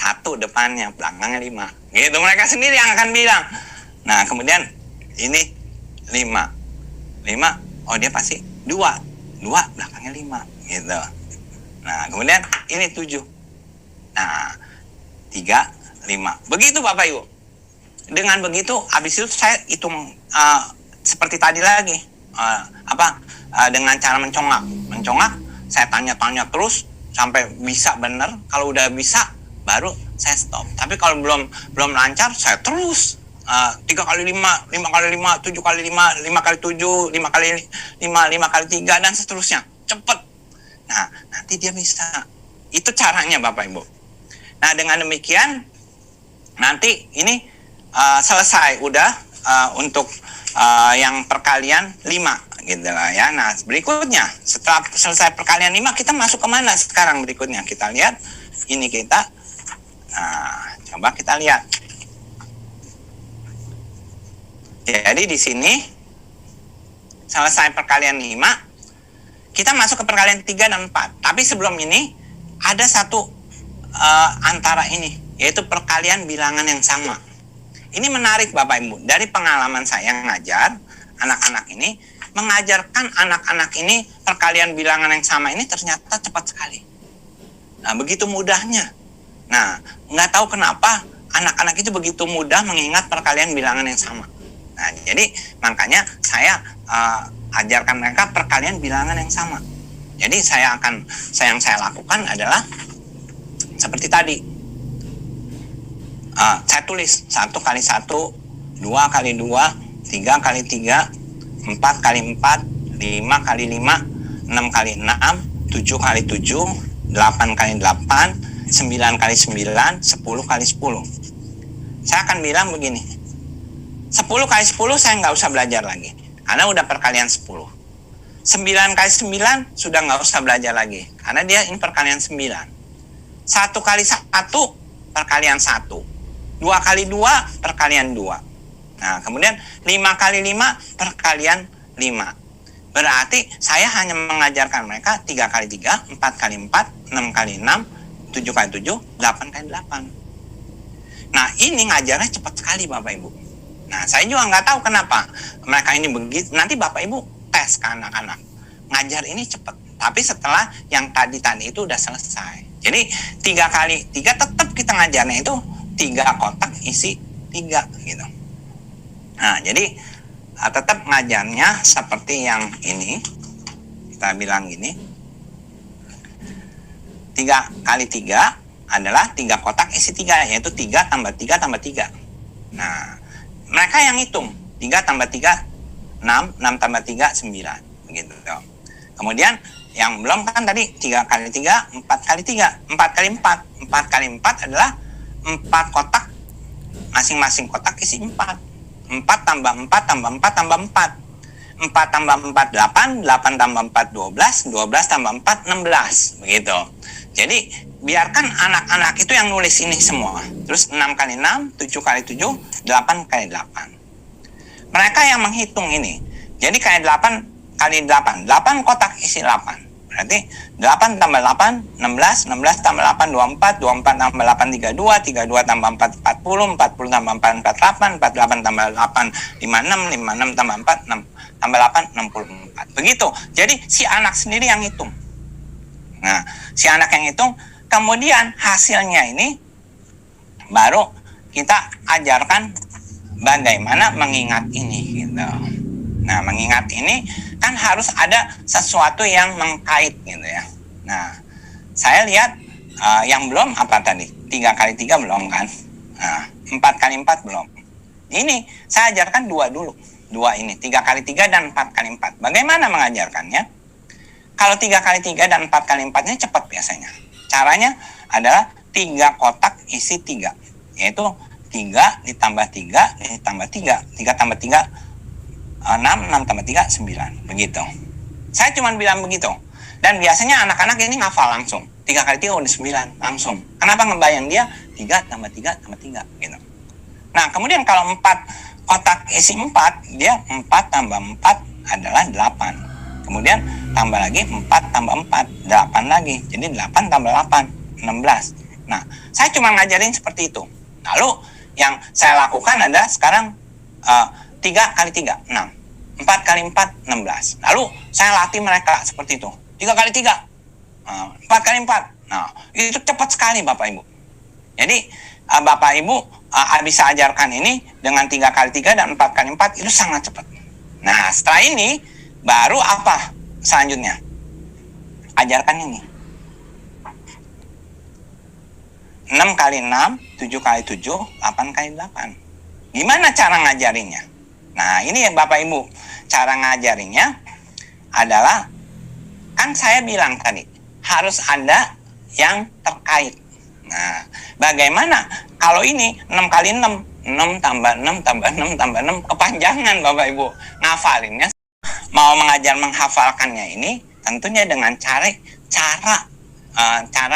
1 depannya, belakangnya 5. Gitu, mereka sendiri yang akan bilang. Nah, kemudian ini 5. 5, oh dia pasti 2. 2, belakangnya 5. Gitu. Nah, kemudian ini 7. Nah, 3, 5. Begitu Bapak Ibu. Dengan begitu, habis itu saya hitung seperti tadi lagi. Dengan cara mencongak, saya tanya-tanya terus sampai bisa benar. Kalau udah bisa, baru saya stop. Tapi kalau belum lancar, saya terus 3 kali 5, 5 kali 5, 7 kali 5, 5 kali 7, 5 kali 5, 5 kali 3, dan seterusnya. Cepet. Nah, nanti dia bisa. Itu caranya Bapak Ibu. Nah, dengan demikian, nanti ini selesai udah untuk yang perkalian 5 gitu lah ya. Nah, berikutnya setelah selesai perkalian 5, kita masuk ke mana sekarang berikutnya? Kita lihat ini kita. Nah, coba kita lihat. Jadi di sini selesai perkalian 5, kita masuk ke perkalian 3 dan 4. Tapi sebelum ini ada satu antara ini, yaitu perkalian bilangan yang sama. Ini menarik Bapak Ibu. Dari pengalaman saya ngajar anak-anak ini, mengajarkan anak-anak ini perkalian bilangan yang sama ini ternyata cepat sekali. Nah, begitu mudahnya. Nah, nggak tahu kenapa anak-anak itu begitu mudah mengingat perkalian bilangan yang sama. Nah, jadi makanya saya ajarkan mereka perkalian bilangan yang sama. Jadi yang saya lakukan adalah seperti tadi. Saya tulis 1 kali 1, 2 kali 2, 3 kali 3, 4 kali 4, 5 kali 5, 6 kali 6, 7 kali 7, 8 kali 8, 9 kali 9, 10 kali 10. Saya akan bilang begini, 10 kali 10 saya nggak usah belajar lagi, karena udah perkalian 10. 9 kali 9 sudah nggak usah belajar lagi, karena dia ini perkalian 9. 1 kali 1 perkalian 1. 2 kali 2 perkalian 2. Nah, kemudian 5 kali 5 perkalian 5. Berarti saya hanya mengajarkan mereka 3 kali 3, 4 kali 4, 6 kali 6, 7 kali 7, 8 kali 8. Nah, ini ngajarnya cepat sekali Bapak Ibu. Nah, saya juga nggak tahu kenapa mereka ini begitu. Nanti Bapak Ibu tes ke anak-anak. Ngajar ini cepat. Tapi setelah yang tadi itu udah selesai. Jadi 3 kali 3 tetap kita ngajarnya itu 3 kotak isi 3 gitu. Nah, jadi tetap ngajarnya seperti yang ini. Kita bilang gini. 3 kali 3 adalah 3 kotak isi 3, yaitu 3 tambah 3 tambah 3. Nah, mereka yang hitung. 3 tambah 3, 6, 6 tambah 3, 9. Begitu. Kemudian yang belum kan tadi 3 kali 3, 4 kali 3, 4 kali 4. 4 kali 4 adalah 4 kotak, masing-masing kotak isi 4. 4 tambah 4 tambah 4 tambah 4. 4 tambah 4, 8. 8 tambah 4, 12. 12 tambah 4, 16. Begitu. Jadi, biarkan anak-anak itu yang nulis ini semua. Terus 6 kali 6, 7 kali 7, 8 kali 8. Mereka yang menghitung ini. Jadi, kayak 8 kali 8. 8 kotak isi 8. Berarti 8 tambah 8, 16, 16 tambah 8, 24, 24 tambah 8, 32, 32 tambah 4, 40, 40 tambah 4, 48, 48 tambah 8, 56, 56 tambah 4, 6, tambah 8, 64. Begitu. Jadi si anak sendiri yang hitung. Nah, si anak yang hitung, kemudian hasilnya ini baru kita ajarkan bagaimana mengingat ini gitu. Nah, mengingat ini kan harus ada sesuatu yang mengkait gitu ya. Nah, saya lihat yang belum apa tadi? 3 kali 3 belum kan? Nah, 4 kali 4 belum. Ini saya ajarkan 2 dulu. 2 ini, 3 kali 3 dan 4 kali 4. Bagaimana mengajarkannya? Kalau 3 kali 3 dan 4 kali 4-nya cepat biasanya. Caranya adalah 3 kotak isi 3. Yaitu 3 ditambah 3 ditambah 3. 3 tambah 3, 6, 6 tambah 3, 9. Begitu. Saya cuma bilang begitu. Dan biasanya anak-anak ini ngafal langsung. 3 kali 3 udah 9. Langsung. Kenapa ngebayang dia? 3 tambah 3 tambah 3. Gitu. Nah, kemudian kalau 4 kotak isi 4, dia 4 tambah 4 adalah 8. Kemudian tambah lagi 4 tambah 4, 8 lagi. Jadi 8 tambah 8, 16. Nah, saya cuma ngajarin seperti itu. Lalu yang saya lakukan adalah sekarang 3 kali 3, 6. 4 kali 4, 16. Lalu saya latih mereka seperti itu. 3 kali 3, 4 kali 4. Nah, itu cepat sekali Bapak Ibu. Jadi, Bapak Ibu bisa ajarkan ini dengan 3 kali 3 dan 4 kali 4 itu sangat cepat. Nah, setelah ini, baru apa selanjutnya? Ajarkan ini. 6 kali 6, 7 kali 7, 8 kali 8. Gimana cara ngajarinnya? Nah, ini ya Bapak Ibu. Cara ngajarinnya adalah, kan saya bilang tadi, harus ada yang terkait. Nah, bagaimana kalau ini 6 kali 6, 6 tambah 6 tambah 6 tambah 6, kepanjangan Bapak Ibu. Ngafalinnya, mau mengajar menghafalkannya ini, tentunya dengan cara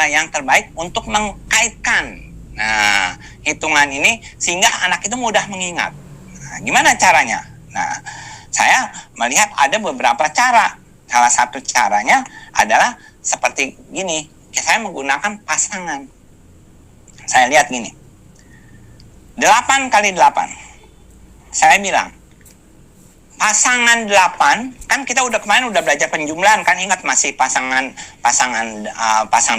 yang terbaik untuk mengkaitkan. Nah, hitungan ini sehingga anak itu mudah mengingat. Nah, gimana caranya? Nah, saya melihat ada beberapa cara. Salah satu caranya adalah seperti gini. Saya menggunakan pasangan. Saya lihat gini. 8 kali 8. Saya bilang, pasangan 8, kan kita kemarin udah belajar penjumlahan, kan ingat masih pasang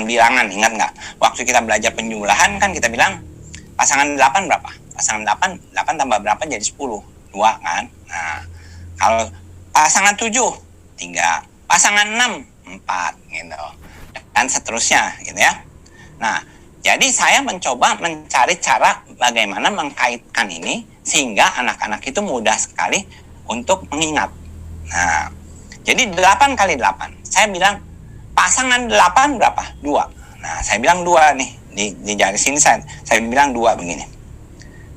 bilangan, ingat nggak? Waktu kita belajar penjumlahan kan kita bilang pasangan 8 berapa? Pasangan 8 tambah berapa jadi 10? 2 kan? Nah, kalau pasangan 7, 3. Pasangan 6, 4 gitu. Dan seterusnya gitu ya. Nah, jadi saya mencoba mencari cara bagaimana mengkaitkan ini sehingga anak-anak itu mudah sekali untuk mengingat. Nah, jadi 8 kali 8. Saya bilang pasangan 8 berapa? 2. Nah, saya bilang 2 nih. Di jari sini saya bilang 2 begini.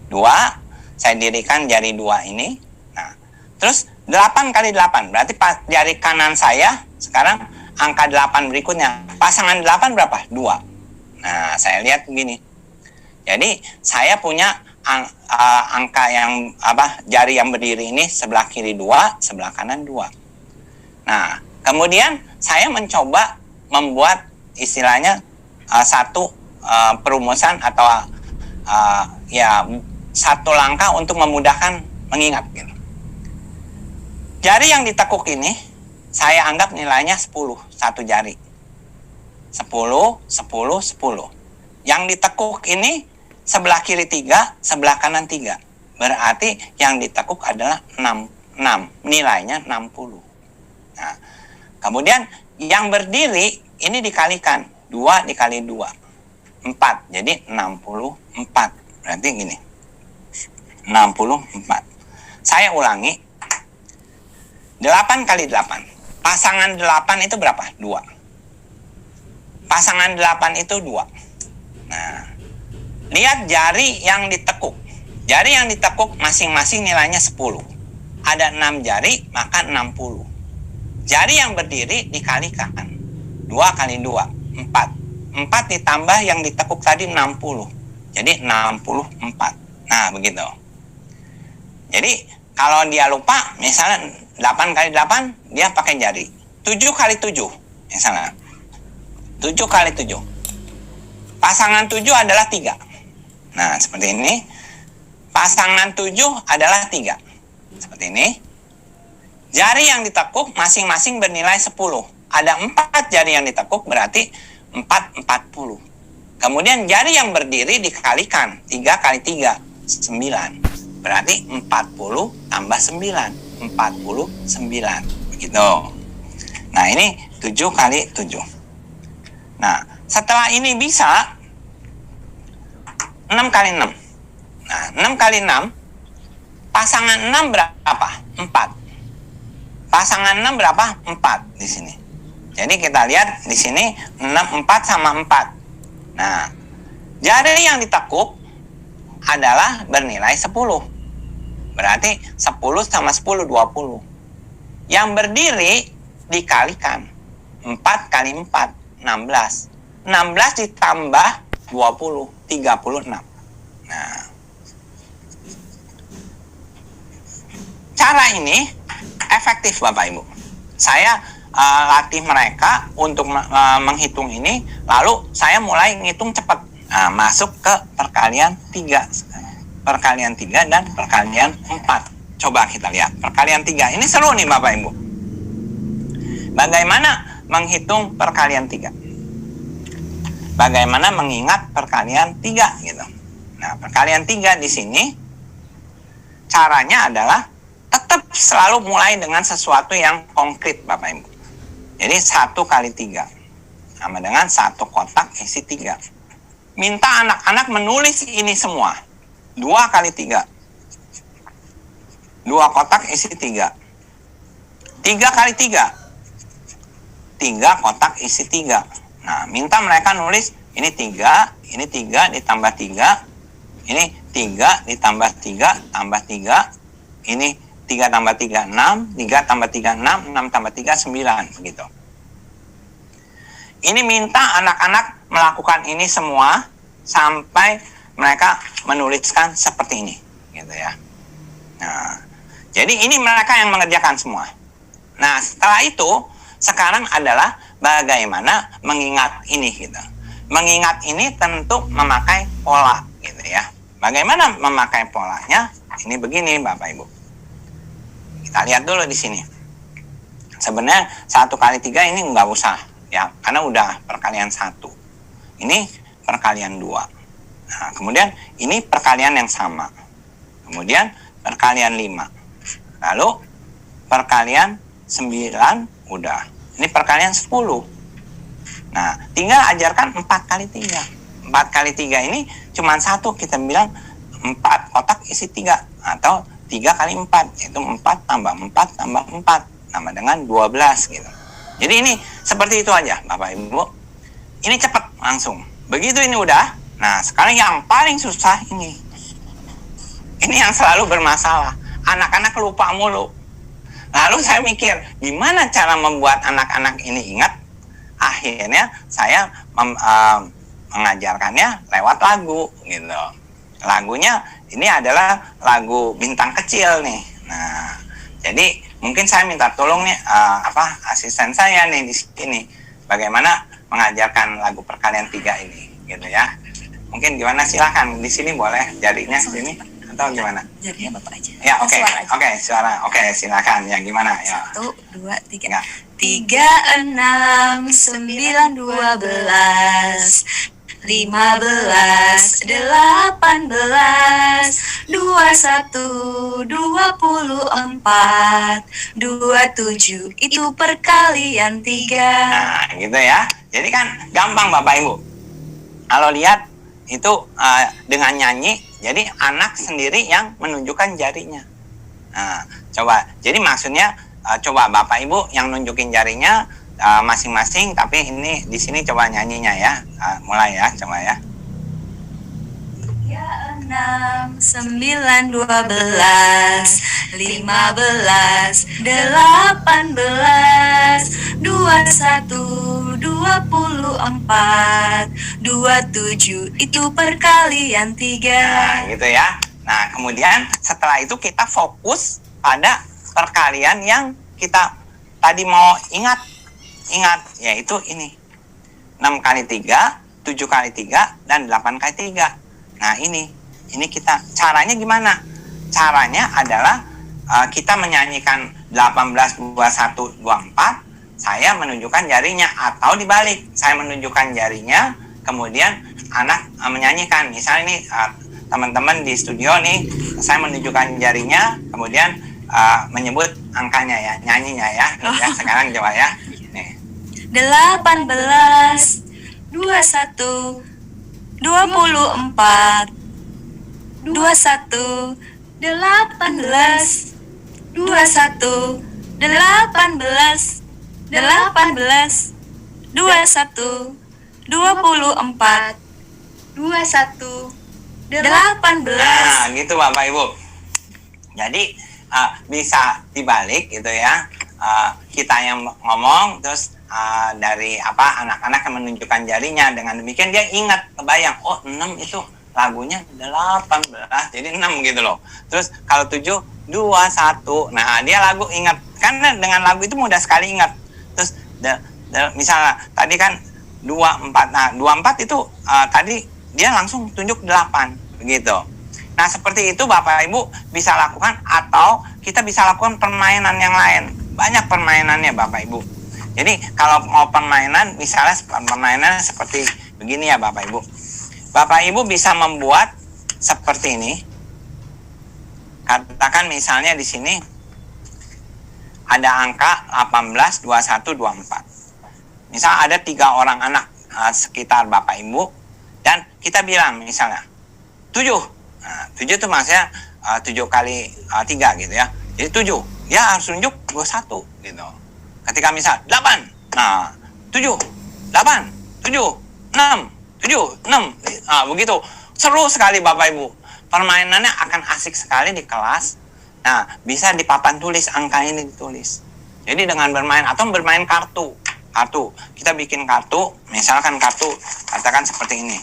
2, saya dirikan jari 2 ini. Nah, terus 8 kali 8. Berarti jari kanan saya sekarang angka 8 berikutnya. Pasangan 8 berapa? 2. Nah, saya lihat begini. Jadi, saya punya angka yang jari yang berdiri ini sebelah kiri 2, sebelah kanan 2. Nah, kemudian saya mencoba membuat istilahnya satu perumusan atau satu langkah untuk memudahkan mengingat gitu. Jari yang ditekuk ini saya anggap nilainya 10, satu jari. 10, 10, 10. Yang ditekuk ini sebelah kiri 3, sebelah kanan 3. Berarti yang ditekuk adalah 6. Nilainya 60. Nah, kemudian yang berdiri ini dikalikan. 2 dikali 2. 4. Jadi 64. Berarti gini. 64. Saya ulangi. 8 kali 8. Pasangan 8 itu berapa? 2. Pasangan 8 itu 2. Nah, lihat jari yang ditekuk. Jari yang ditekuk masing-masing nilainya 10. Ada 6 jari, maka 60. Jari yang berdiri dikalikan. 2 kali 2, 4. 4 ditambah yang ditekuk tadi 60. Jadi 64. Nah, begitu. Jadi, kalau dia lupa, misalnya 8 kali 8, dia pakai jari. 7 kali 7, misalnya. 7 kali 7. Pasangan 7 adalah 3. Nah, seperti ini. Pasangan 7 adalah 3. Seperti ini. Jari yang ditekuk masing-masing bernilai 10. Ada 4 jari yang ditekuk, berarti 4, 40. Kemudian jari yang berdiri dikalikan. 3 kali 3, 9. Berarti 40 tambah 9. 49. Begitu. Nah, ini 7 kali 7. Nah, setelah ini bisa 6 kali 6. Nah, 6 kali 6, pasangan 6 berapa? 4. Pasangan 6 berapa? 4 di sini. Jadi kita lihat di sini 4 sama 4. Nah, jari yang ditekuk adalah bernilai 10. Berarti 10 sama 10, 20. Yang berdiri dikalikan. 4 kali 4, 16. 16 ditambah 20, 36. Nah, cara ini efektif Bapak Ibu. Saya latih mereka untuk menghitung ini, lalu saya mulai ngitung cepat. Nah, masuk ke perkalian 3. Perkalian 3 dan perkalian 4. Coba kita lihat. Perkalian 3. Ini seru nih Bapak Ibu. Bagaimana menghitung perkalian 3? Bagaimana mengingat perkalian 3 gitu. Nah, perkalian 3 di sini caranya adalah tetap selalu mulai dengan sesuatu yang konkret Bapak Ibu. Jadi 1 kali 3 sama dengan 1 kotak isi 3. Minta anak-anak menulis ini semua. 2 kali 3. 2 kotak isi 3. 3 kali 3. 3 kotak isi 3. Nah, minta mereka nulis ini 3, ini 3 ditambah 3, ini 3 ditambah 3, tambah 3, ini 3 tambah 3, 6, 3 tambah 3, 6, 6 tambah 3, 9, begitu. Ini minta anak-anak melakukan ini semua sampai mereka menuliskan seperti ini, gitu ya. Nah, jadi ini mereka yang mengerjakan semua. Nah, setelah itu, sekarang adalah bagaimana mengingat ini, gitu. Mengingat ini tentu memakai pola, gitu ya. Bagaimana memakai polanya? Ini begini, Bapak Ibu. Kita lihat dulu di sini. Sebenarnya 1 kali 3 ini nggak usah ya, karena udah perkalian 1. Ini perkalian 2. Nah, kemudian ini perkalian yang sama. Kemudian perkalian 5. Lalu perkalian 9 udah. Ini perkalian 10. Nah, tinggal ajarkan 4 kali 3. 4 kali 3 ini cuma 1, kita bilang 4 kotak isi 3 atau 3 kali 4, yaitu 4 tambah 4 tambah 4 sama dengan 12 gitu. Jadi ini seperti itu aja Bapak Ibu. Ini cepat langsung. Begitu ini udah. Nah, sekarang yang paling susah ini. Ini yang selalu bermasalah. Anak-anak lupa mulu. Lalu saya mikir, gimana cara membuat anak-anak ini ingat? Akhirnya saya mengajarkannya lewat lagu gitu. Lagunya ini adalah lagu Bintang Kecil nih. Nah, jadi mungkin saya minta tolong nih asisten saya nih di sini bagaimana mengajarkan lagu perkalian 3 ini gitu ya. Mungkin gimana, silakan di sini boleh jarinya sini atau gimana? Jarinya Bapak aja. Ya, oke. Suara. Oke, silakan. Ya gimana? Ya. 1 2 3. Enggak. 3 6 9 12 15 18 21 24 27 itu perkalian 3. Nah, gitu ya. Jadi kan gampang Bapak Ibu. Kalau lihat itu dengan nyanyi, jadi anak sendiri yang menunjukkan jarinya. Nah, coba. Jadi maksudnya coba Bapak Ibu yang nunjukin jarinya masing-masing, tapi ini di sini coba nyanyinya ya. Mulai ya, coba ya. 6 9 12 15 18 21 24 27 itu perkalian 3. Nah, gitu ya. Nah, kemudian setelah itu kita fokus pada perkalian yang kita tadi mau ingat, yaitu ini 6 kali 3, 7 kali 3, dan 8 kali 3. Nah, ini kita caranya gimana? Caranya adalah kita menyanyikan 18, 21, 24, saya menunjukkan jarinya, atau dibalik, saya menunjukkan jarinya, kemudian anak menyanyikan. Misalnya ini teman-teman di studio nih, saya menunjukkan jarinya, kemudian menyebut angkanya ya, nyanyinya ya. Ya, sekarang coba ya. Nih. 18 21 24 21 18 21 18 18 21 24 21 18. Nah, gitu Bapak Ibu. Jadi bisa dibalik gitu ya. Kita yang ngomong, terus dari anak-anak yang menunjukkan jarinya. Dengan demikian dia ingat, kebayang, oh 6 itu lagunya 18, jadi 6 gitu loh. Terus kalau 7 2 1. Nah, dia lagu ingat. Karena dengan lagu itu mudah sekali ingat. Terus misalnya tadi kan 24. Nah, 24 itu tadi dia langsung tunjuk 8 begitu. Nah, seperti itu Bapak Ibu bisa lakukan, atau kita bisa lakukan permainan yang lain. Banyak permainannya Bapak Ibu. Jadi kalau mau permainan, misalnya permainan seperti begini ya Bapak Ibu. Bapak Ibu bisa membuat seperti ini. Katakan misalnya di sini ada angka 18, 21, 24. Misal ada 3 orang anak sekitar Bapak Ibu, dan kita bilang misalnya 7. Nah, 7 itu maksudnya 7 kali 3 gitu ya. Jadi 7. Dia harus tunjuk 21 gitu. Ketika misal 8. Nah, 7, 8, 7, 6, 7, 6. Nah, begitu. Seru sekali Bapak Ibu. Permainannya akan asik sekali di kelas. Nah, bisa di papan tulis, angka ini ditulis. Jadi dengan bermain, atau bermain kartu. Kita bikin kartu, misalkan kartu, katakan seperti ini.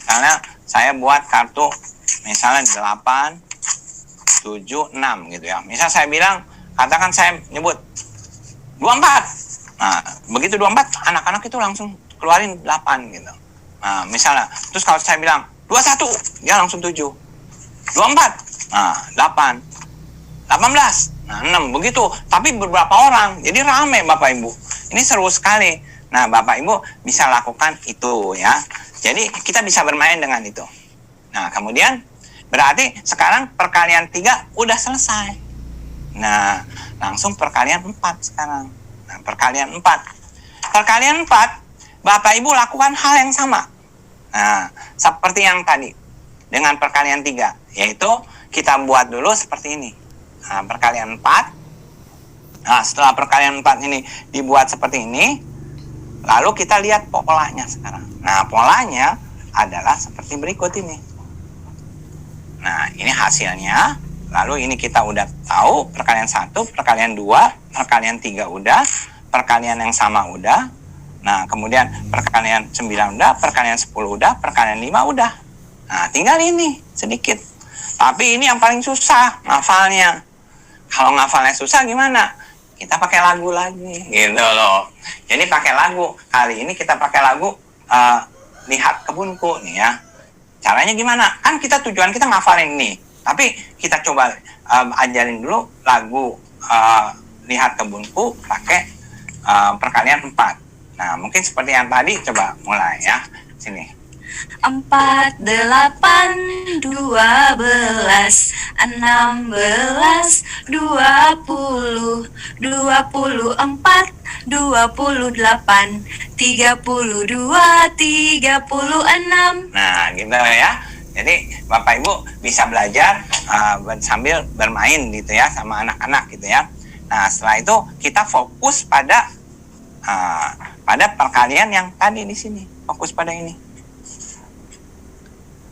Misalnya saya buat kartu, misalnya 8, 7, 6 gitu ya. Misal saya bilang, katakan saya nyebut 24. Nah, begitu 24, anak-anak itu langsung keluarin 8 gitu. Nah, misalnya, terus kalau saya bilang 21, dia langsung 7. 24, nah 8. 18. Nah, 6 begitu. Tapi beberapa orang. Jadi rame Bapak Ibu. Ini seru sekali. Nah, Bapak Ibu bisa lakukan itu ya. Jadi kita bisa bermain dengan itu. Nah, kemudian berarti sekarang perkalian 3 udah selesai. Nah, langsung perkalian 4 sekarang. Nah, perkalian 4. Perkalian 4, Bapak Ibu lakukan hal yang sama. Nah, seperti yang tadi. Dengan perkalian 3. Yaitu kita buat dulu seperti ini. Nah, perkalian 4. Nah, setelah perkalian 4 ini dibuat seperti ini, lalu kita lihat polanya sekarang. Nah, polanya adalah seperti berikut ini. Nah, ini hasilnya. Lalu ini kita udah tahu perkalian 1, perkalian 2, perkalian 3 udah, perkalian yang sama udah. Nah, kemudian perkalian 9 udah, perkalian 10 udah, perkalian 5 udah. Nah, tinggal ini sedikit. Tapi ini yang paling susah ngafalnya. Kalau ngafalnya susah gimana? Kita pakai lagu lagi, gitu loh. Jadi pakai lagu. Kali ini kita pakai lagu Lihat Kebunku nih ya. Caranya gimana? Kan kita tujuan kita ngafalin nih. Tapi kita coba ajarin dulu lagu Lihat Kebunku pakai perkalian 4. Nah, mungkin seperti yang tadi, coba mulai ya. Sini. 4, 8, 12, 16, 20, 24, 28, 32, 36. Nah, gitu ya. Jadi Bapak Ibu bisa belajar sambil bermain gitu ya sama anak-anak gitu ya. Nah, setelah itu kita fokus pada perkalian yang tadi di sini. Fokus pada ini.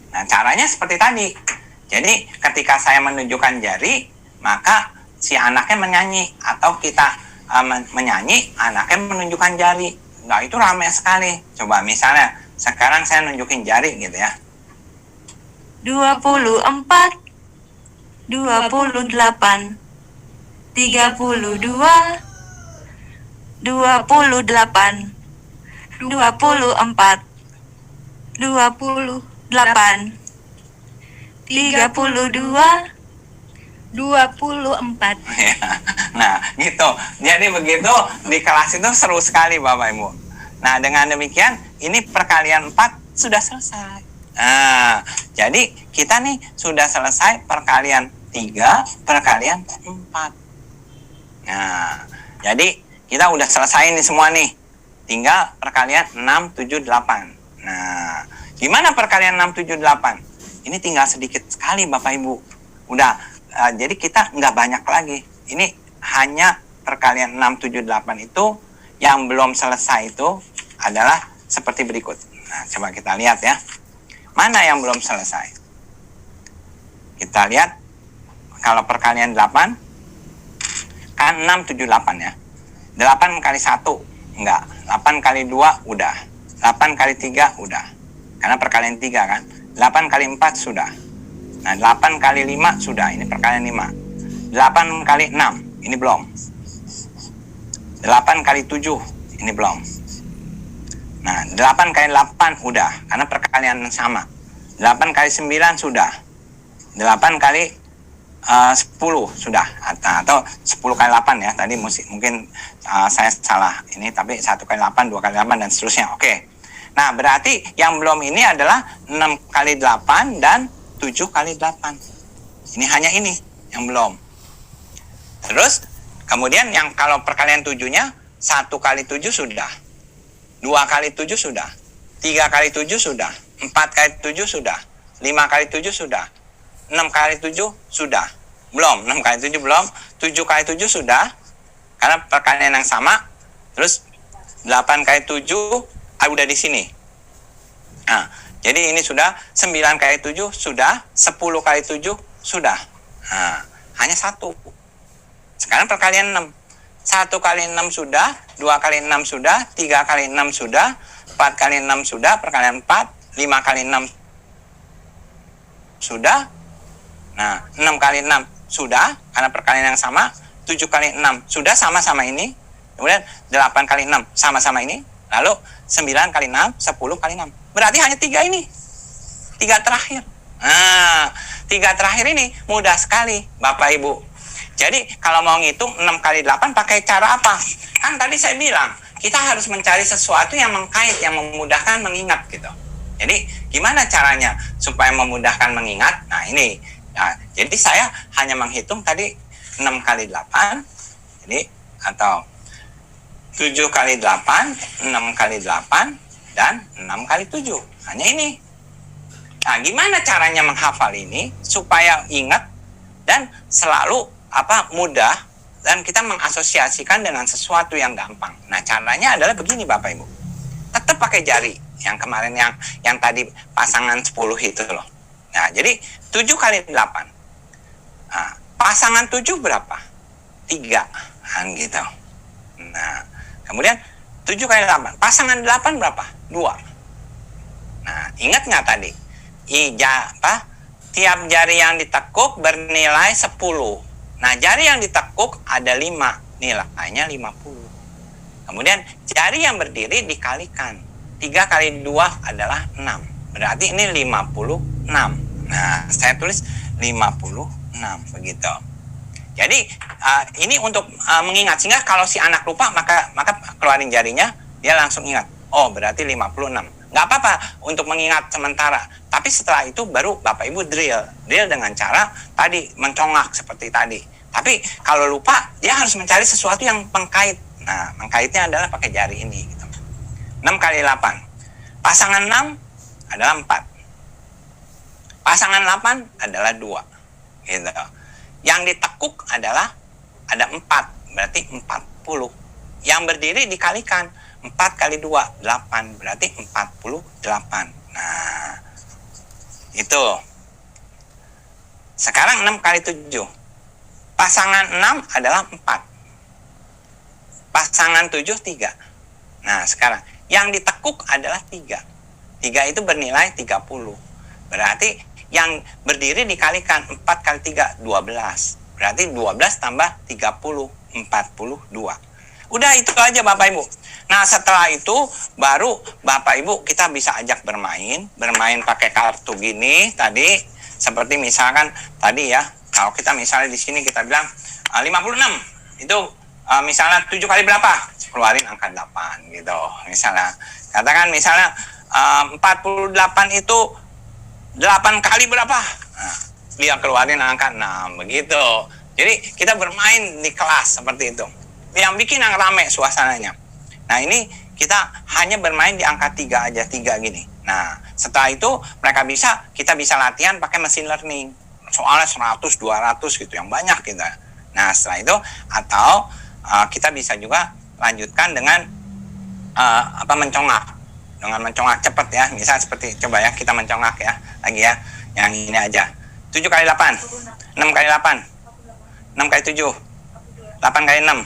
Nah, caranya seperti tadi. Jadi ketika saya menunjukkan jari, maka si anaknya menyanyi, atau kita menyanyi, anaknya menunjukkan jari. Nah, itu ramai sekali. Coba misalnya sekarang saya nunjukin jari gitu ya. 24, 28, 32, 28, 24, 28, 32, 24. Nah, gitu. Jadi begitu di kelas itu seru sekali Bapak Ibu. Nah, dengan demikian ini perkalian 4 sudah selesai. Nah, jadi kita nih sudah selesai perkalian 3, perkalian 4. Nah, jadi kita udah selesai ini semua nih. Tinggal perkalian 6, 7, 8. Nah, gimana perkalian 6, 7, 8? Ini tinggal sedikit sekali Bapak Ibu. Udah, jadi kita nggak banyak lagi. Ini hanya perkalian 6, 7, 8 itu yang belum selesai itu adalah seperti berikut. Nah, coba kita lihat ya. Mana yang belum selesai? Kita lihat, kalau perkalian 8, kan 6, 7, 8 ya. 8 kali 1, enggak. 8 kali 2, udah. 8 kali 3, udah. Karena perkalian 3 kan. 8 kali 4, sudah. Nah, 8 kali 5, sudah. Ini perkalian 5. 8 kali 6, ini belum. 8 kali 7, ini belum. Nah, 8 kali 8 udah, karena perkalian yang sama. 8 kali 9 sudah. 8 kali 10 sudah. Atau 10 kali 8 ya. Tadi mungkin saya salah ini, tapi 1 kali 8, 2 kali 8, dan seterusnya. Oke. Nah, berarti yang belum ini adalah 6 kali 8 dan 7 kali 8. Ini hanya ini yang belum. Terus, kemudian yang kalau perkalian 7-nya, 1 kali 7 sudah. 2 kali 7 sudah, 3 kali 7 sudah, 4 kali 7 sudah, 5 kali 7 sudah, 6 kali 7 sudah, belum, 6 kali 7 belum, 7 kali 7 sudah, karena perkalian yang sama. Terus 8 kali 7 udah di sini. Nah, jadi ini sudah, 9 kali 7 sudah, 10 kali 7 sudah. Nah, hanya 1. Sekarang perkalian 6. 1 kali 6 sudah, 2 kali 6 sudah, 3 kali 6 sudah, 4 kali 6 sudah, perkalian 4, 5 kali 6 sudah. Nah, 6 kali 6 sudah, karena perkalian yang sama. 7 kali 6 sudah, sama-sama ini. Kemudian 8 kali 6 sama-sama ini. Lalu 9 kali 6, 10 kali 6. Berarti hanya 3 ini. 3 terakhir. Nah, 3 terakhir ini mudah sekali Bapak Ibu. Jadi kalau mau ngitung 6 kali 8 pakai cara apa? Kan tadi saya bilang, kita harus mencari sesuatu yang mengkait, yang memudahkan mengingat gitu. Jadi gimana caranya supaya memudahkan mengingat? Nah ini, nah, jadi saya hanya menghitung tadi 6 kali 8, jadi atau 7 kali 8, 6 kali 8, dan 6 kali 7. Hanya ini. Nah gimana caranya menghafal ini supaya ingat dan selalu mudah dan kita mengasosiasikan dengan sesuatu yang gampang. Nah caranya adalah begini Bapak Ibu. Tetap pakai jari yang kemarin yang tadi pasangan 10 itu loh. Nah jadi 7 kali 8. Nah, pasangan 7 berapa? 3 kan gitu. Nah kemudian 7 kali 8. Pasangan 8 berapa? 2. Nah ingat nggak tadi? Tiap jari yang ditekuk bernilai 10. Nah, jari yang ditekuk ada 5, nilainya 50. Kemudian, jari yang berdiri dikalikan. 3 kali 2 adalah 6. Berarti ini 56. Nah, saya tulis 56, begitu. Jadi, ini untuk mengingat. Sehingga kalau si anak lupa, maka keluarin jarinya, dia langsung ingat. Oh, berarti 56. Nggak apa-apa untuk mengingat sementara. Tapi setelah itu baru Bapak Ibu drill dengan cara tadi mencongak seperti tadi. Tapi kalau lupa dia harus mencari sesuatu yang pengkait. Nah pengkaitnya adalah pakai jari ini gitu. 6 kali 8. Pasangan 6 adalah 4. Pasangan 8 adalah 2 gitu. Yang ditekuk adalah ada 4, berarti 40. Yang berdiri dikalikan 4 kali 2, 8, berarti 48. Nah, itu. Sekarang 6 kali 7. Pasangan 6 adalah 4. Pasangan 7, 3. Nah, sekarang. Yang ditekuk adalah 3. 3 itu bernilai 30. Berarti yang berdiri dikalikan 4 kali 3, 12. Berarti 12 tambah 30, 42. Udah itu aja Bapak Ibu. Nah setelah itu baru Bapak Ibu kita bisa ajak bermain pakai kartu gini tadi. Seperti misalkan tadi ya, kalau kita misalnya di sini kita bilang 56 itu misalnya 7 kali berapa? Keluarin angka 8 gitu. Misalnya katakan misalnya 48 itu 8 kali berapa? Nah, dia keluarin angka 6 begitu. Jadi kita bermain di kelas seperti itu. Yang bikin yang rame suasananya. Nah ini kita hanya bermain di angka 3 aja, 3 gini. Nah setelah itu kita bisa latihan pakai mesin learning. Soalnya 100, 200 gitu, yang banyak gitu. Nah setelah itu atau kita bisa juga lanjutkan dengan mencongak. Dengan mencongak cepat ya. Misal seperti, coba ya kita mencongak ya. Lagi ya, yang ini aja. 7 kali 8, 6 kali 8, 6 kali 7, 8 kali 6.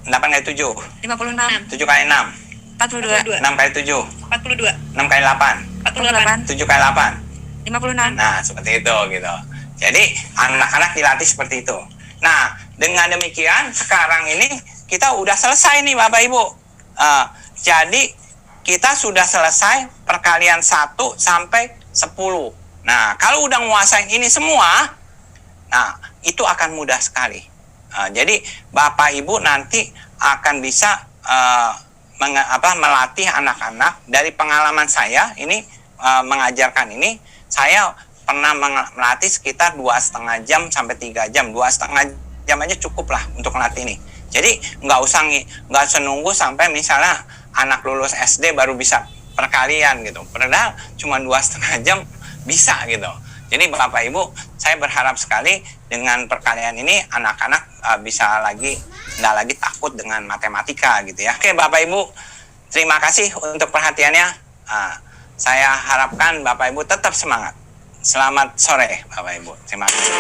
8 kali 7 56 7 kali 6 42 6 kali 7 42 6 kali 8 48 7 kali 8 56. Nah seperti itu gitu. Jadi anak-anak dilatih seperti itu. Nah dengan demikian sekarang ini kita udah selesai nih Bapak Ibu. Jadi kita sudah selesai perkalian 1 sampai 10. Nah kalau udah nguasain ini semua, nah itu akan mudah sekali. Jadi Bapak Ibu nanti akan bisa melatih anak-anak. Dari pengalaman saya ini mengajarkan ini, saya pernah melatih sekitar 2,5 jam sampai 3 jam. 2,5 jam aja cukup lah untuk melatih ini. Jadi nggak usah nunggu sampai misalnya anak lulus SD baru bisa perkalian gitu. Padahal cuma 2,5 jam bisa gitu. Jadi Bapak Ibu, saya berharap sekali dengan perkalian ini anak-anak bisa nggak lagi takut dengan matematika gitu ya. Oke Bapak Ibu, terima kasih untuk perhatiannya. Saya harapkan Bapak Ibu tetap semangat. Selamat sore Bapak Ibu. Terima kasih.